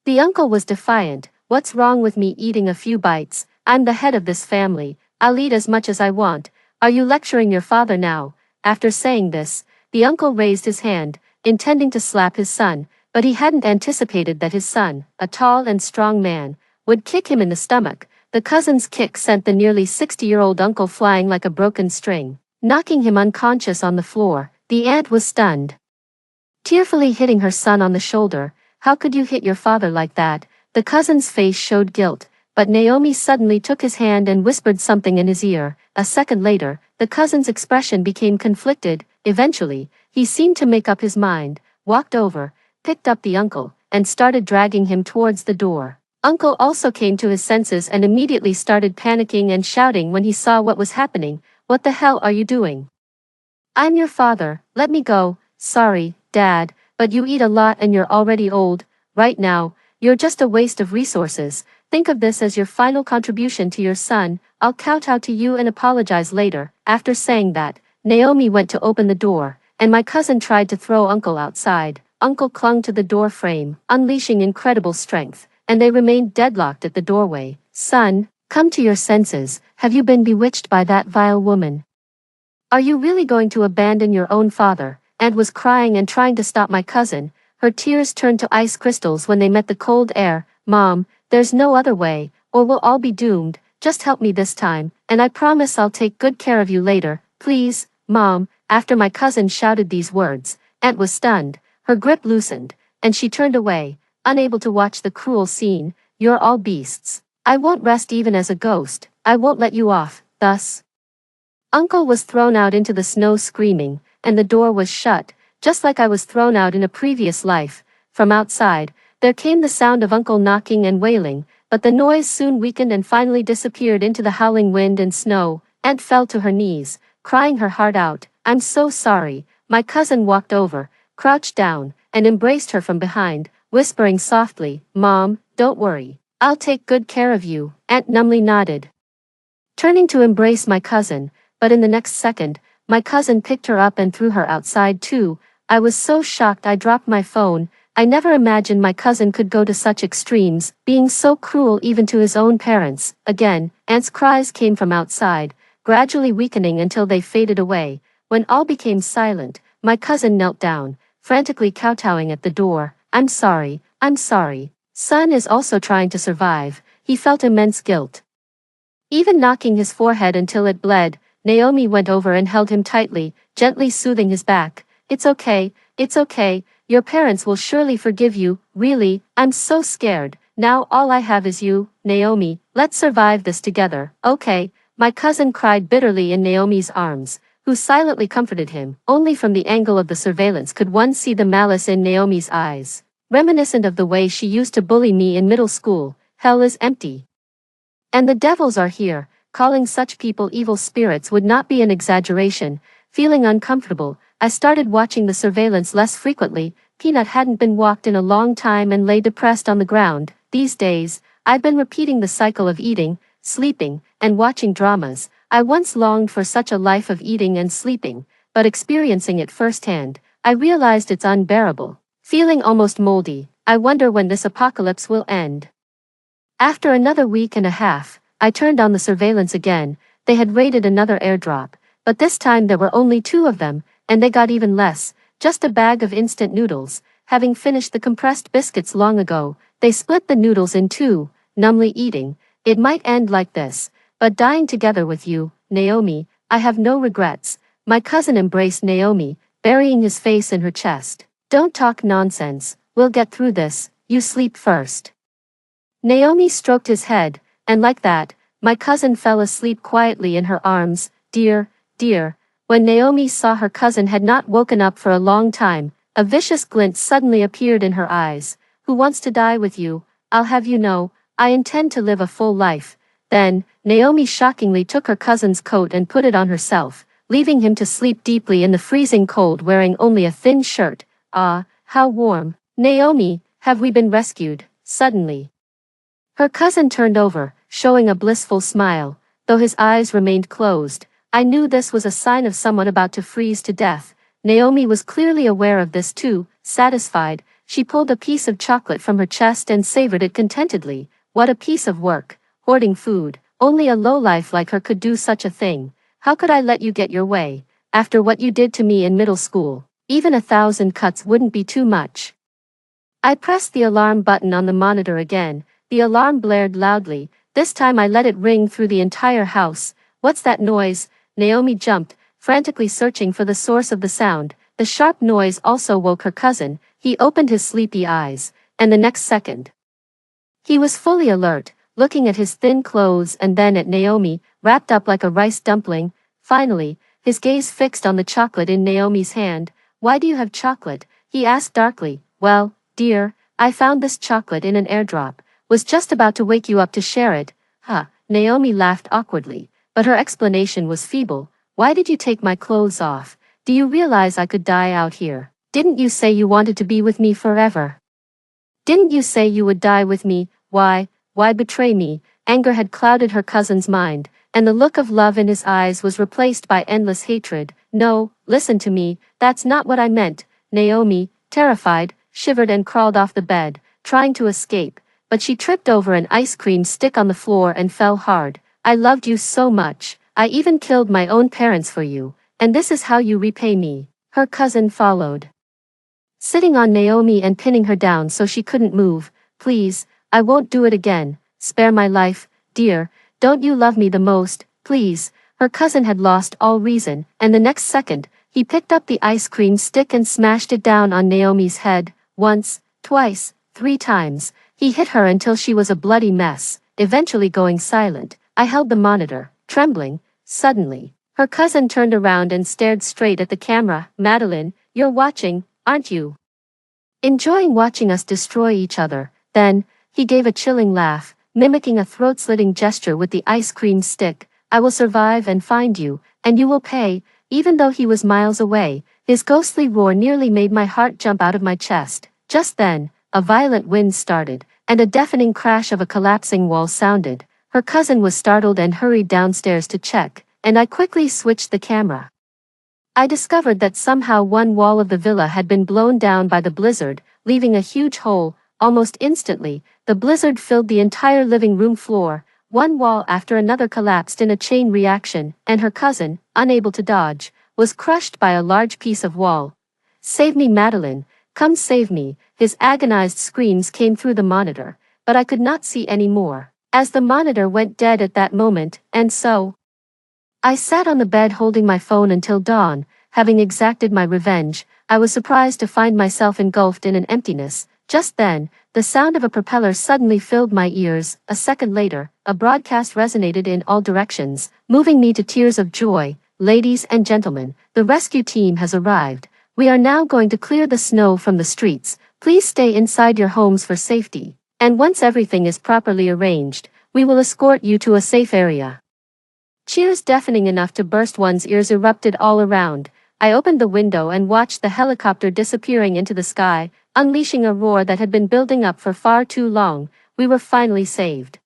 The uncle was defiant. What's wrong with me eating a few bites? I'm the head of this family. I'll eat as much as I want. Are you lecturing your father now? After saying this, the uncle raised his hand, intending to slap his son, but he hadn't anticipated that his son, a tall and strong man, would kick him in the stomach. The cousin's kick sent the nearly 60-year-old uncle flying like a broken string, knocking him unconscious on the floor. The aunt was stunned, tearfully hitting her son on the shoulder. How could you hit your father like that? The cousin's face showed guilt, but Naomi suddenly took his hand and whispered something in his ear. A second later, the cousin's expression became conflicted. Eventually, he seemed to make up his mind, walked over, picked up the uncle, and started dragging him towards the door. Uncle also came to his senses and immediately started panicking and shouting when he saw what was happening. What the hell are you doing? I'm your father, let me go. Sorry, Dad, but you eat a lot and you're already old. Right now, you're just a waste of resources. Think of this as your final contribution to your son. I'll kowtow to you and apologize later. After saying that, Naomi went to open the door, and my cousin tried to throw Uncle outside. Uncle clung to the door frame, unleashing incredible strength, and they remained deadlocked at the doorway. Son, come to your senses. Have you been bewitched by that vile woman? Are you really going to abandon your own father? Aunt was crying and trying to stop my cousin. Her tears turned to ice crystals when they met the cold air. Mom, there's no other way, or we'll all be doomed. Just help me this time, and I promise I'll take good care of you later. Please, Mom. After my cousin shouted these words, Aunt was stunned. Her grip loosened, and she turned away, unable to watch the cruel scene. You're all beasts. I won't rest even as a ghost. I won't let you off. Thus, Uncle was thrown out into the snow screaming, and the door was shut, just like I was thrown out in a previous life. From outside, there came the sound of Uncle knocking and wailing, but the noise soon weakened and finally disappeared into the howling wind and snow. Aunt fell to her knees, crying her heart out. I'm so sorry. My cousin walked over, crouched down, and embraced her from behind, whispering softly, Mom, don't worry. I'll take good care of you. Aunt numbly nodded, turning to embrace my cousin, but in the next second, my cousin picked her up and threw her outside too. I was so shocked I dropped my phone. I never imagined my cousin could go to such extremes, being so cruel even to his own parents. Again, Aunt's cries came from outside, gradually weakening until they faded away. When all became silent, my cousin knelt down, frantically kowtowing at the door. I'm sorry, I'm sorry. Son is also trying to survive. He felt immense guilt, even knocking his forehead until it bled. Naomi went over and held him tightly, gently soothing his back. It's okay, it's okay. Your parents will surely forgive you. Really, I'm so scared. Now all I have is you, Naomi. Let's survive this together. Okay. My cousin cried bitterly in Naomi's arms, who silently comforted him. Only from the angle of the surveillance could one see the malice in Naomi's eyes, reminiscent of the way she used to bully me in middle school. Hell is empty, and the devils are here. Calling such people evil spirits would not be an exaggeration. Feeling uncomfortable, I started watching the surveillance less frequently. Peanut hadn't been walked in a long time and lay depressed on the ground. These days, I'd been repeating the cycle of eating, sleeping, and watching dramas. I once longed for such a life of eating and sleeping, but experiencing it firsthand, I realized it's unbearable. Feeling almost moldy, I wonder when this apocalypse will end. After another week and a half, I turned on the surveillance again. They had raided another airdrop, but this time there were only 2 of them, and they got even less, just a bag of instant noodles. Having finished the compressed biscuits long ago, they split the noodles in 2, numbly eating. It might end like this, but dying together with you, Naomi, I have no regrets. My cousin embraced Naomi, burying his face in her chest. Don't talk nonsense, we'll get through this, you sleep first. Naomi stroked his head, and like that, my cousin fell asleep quietly in her arms. Dear, dear. When Naomi saw her cousin had not woken up for a long time, a vicious glint suddenly appeared in her eyes. Who wants to die with you? I'll have you know, I intend to live a full life. Then, Naomi shockingly took her cousin's coat and put it on herself, leaving him to sleep deeply in the freezing cold wearing only a thin shirt. Ah, how warm. Naomi, have we been rescued? Suddenly, her cousin turned over, showing a blissful smile, though his eyes remained closed. I knew this was a sign of someone about to freeze to death. Naomi was clearly aware of this too. Satisfied, she pulled a piece of chocolate from her chest and savored it contentedly. What a piece of work, hoarding food. Only a lowlife like her could do such a thing. How could I let you get your way, after what you did to me in middle school? Even 1,000 cuts wouldn't be too much. I pressed the alarm button on the monitor again. The alarm blared loudly. This time I let it ring through the entire house. What's that noise? Naomi jumped, frantically searching for the source of the sound. The sharp noise also woke her cousin. He opened his sleepy eyes, and the next second, he was fully alert, looking at his thin clothes and then at Naomi, wrapped up like a rice dumpling. Finally, his gaze fixed on the chocolate in Naomi's hand. Why do you have chocolate? He asked darkly. Well, dear, I found this chocolate in an airdrop. Was just about to wake you up to share it. Huh, Naomi laughed awkwardly, but her explanation was feeble. Why did you take my clothes off? Do you realize I could die out here? Didn't you say you wanted to be with me forever? Didn't you say you would die with me? Why betray me? Anger had clouded her cousin's mind, and the look of love in his eyes was replaced by endless hatred. No, listen to me, that's not what I meant. Naomi, terrified, shivered and crawled off the bed, trying to escape. But she tripped over an ice cream stick on the floor and fell hard. I loved you so much. I even killed my own parents for you, and this is how you repay me. Her cousin followed, sitting on Naomi and pinning her down so she couldn't move. Please, I won't do it again. Spare my life, dear. Don't you love me the most? Please. Her cousin had lost all reason, and the next second, he picked up the ice cream stick and smashed it down on Naomi's head. Once, twice, 3 times. He hit her until she was a bloody mess, eventually going silent. I held the monitor, trembling. Suddenly, her cousin turned around and stared straight at the camera. Madeline, you're watching, aren't you? Enjoying watching us destroy each other. Then, he gave a chilling laugh, mimicking a throat-slitting gesture with the ice cream stick. I will survive and find you, and you will pay. Even though he was miles away, his ghostly roar nearly made my heart jump out of my chest. Just then, a violent wind started, and a deafening crash of a collapsing wall sounded. Her cousin was startled and hurried downstairs to check, and I quickly switched the camera. I discovered that somehow one wall of the villa had been blown down by the blizzard, leaving a huge hole. Almost instantly, the blizzard filled the entire living room floor. One wall after another collapsed in a chain reaction, and her cousin, unable to dodge, was crushed by a large piece of wall. Save me, Madeline. Come save me. His agonized screams came through the monitor, but I could not see any more, as the monitor went dead at that moment, and so I sat on the bed holding my phone until dawn. Having exacted my revenge, I was surprised to find myself engulfed in an emptiness. Just then, the sound of a propeller suddenly filled my ears. A second later, a broadcast resonated in all directions, moving me to tears of joy. Ladies and gentlemen, the rescue team has arrived. We are now going to clear the snow from the streets. Please stay inside your homes for safety. And once everything is properly arranged, we will escort you to a safe area. Cheers deafening enough to burst one's ears erupted all around. I opened the window and watched the helicopter disappearing into the sky, unleashing a roar that had been building up for far too long. We were finally saved.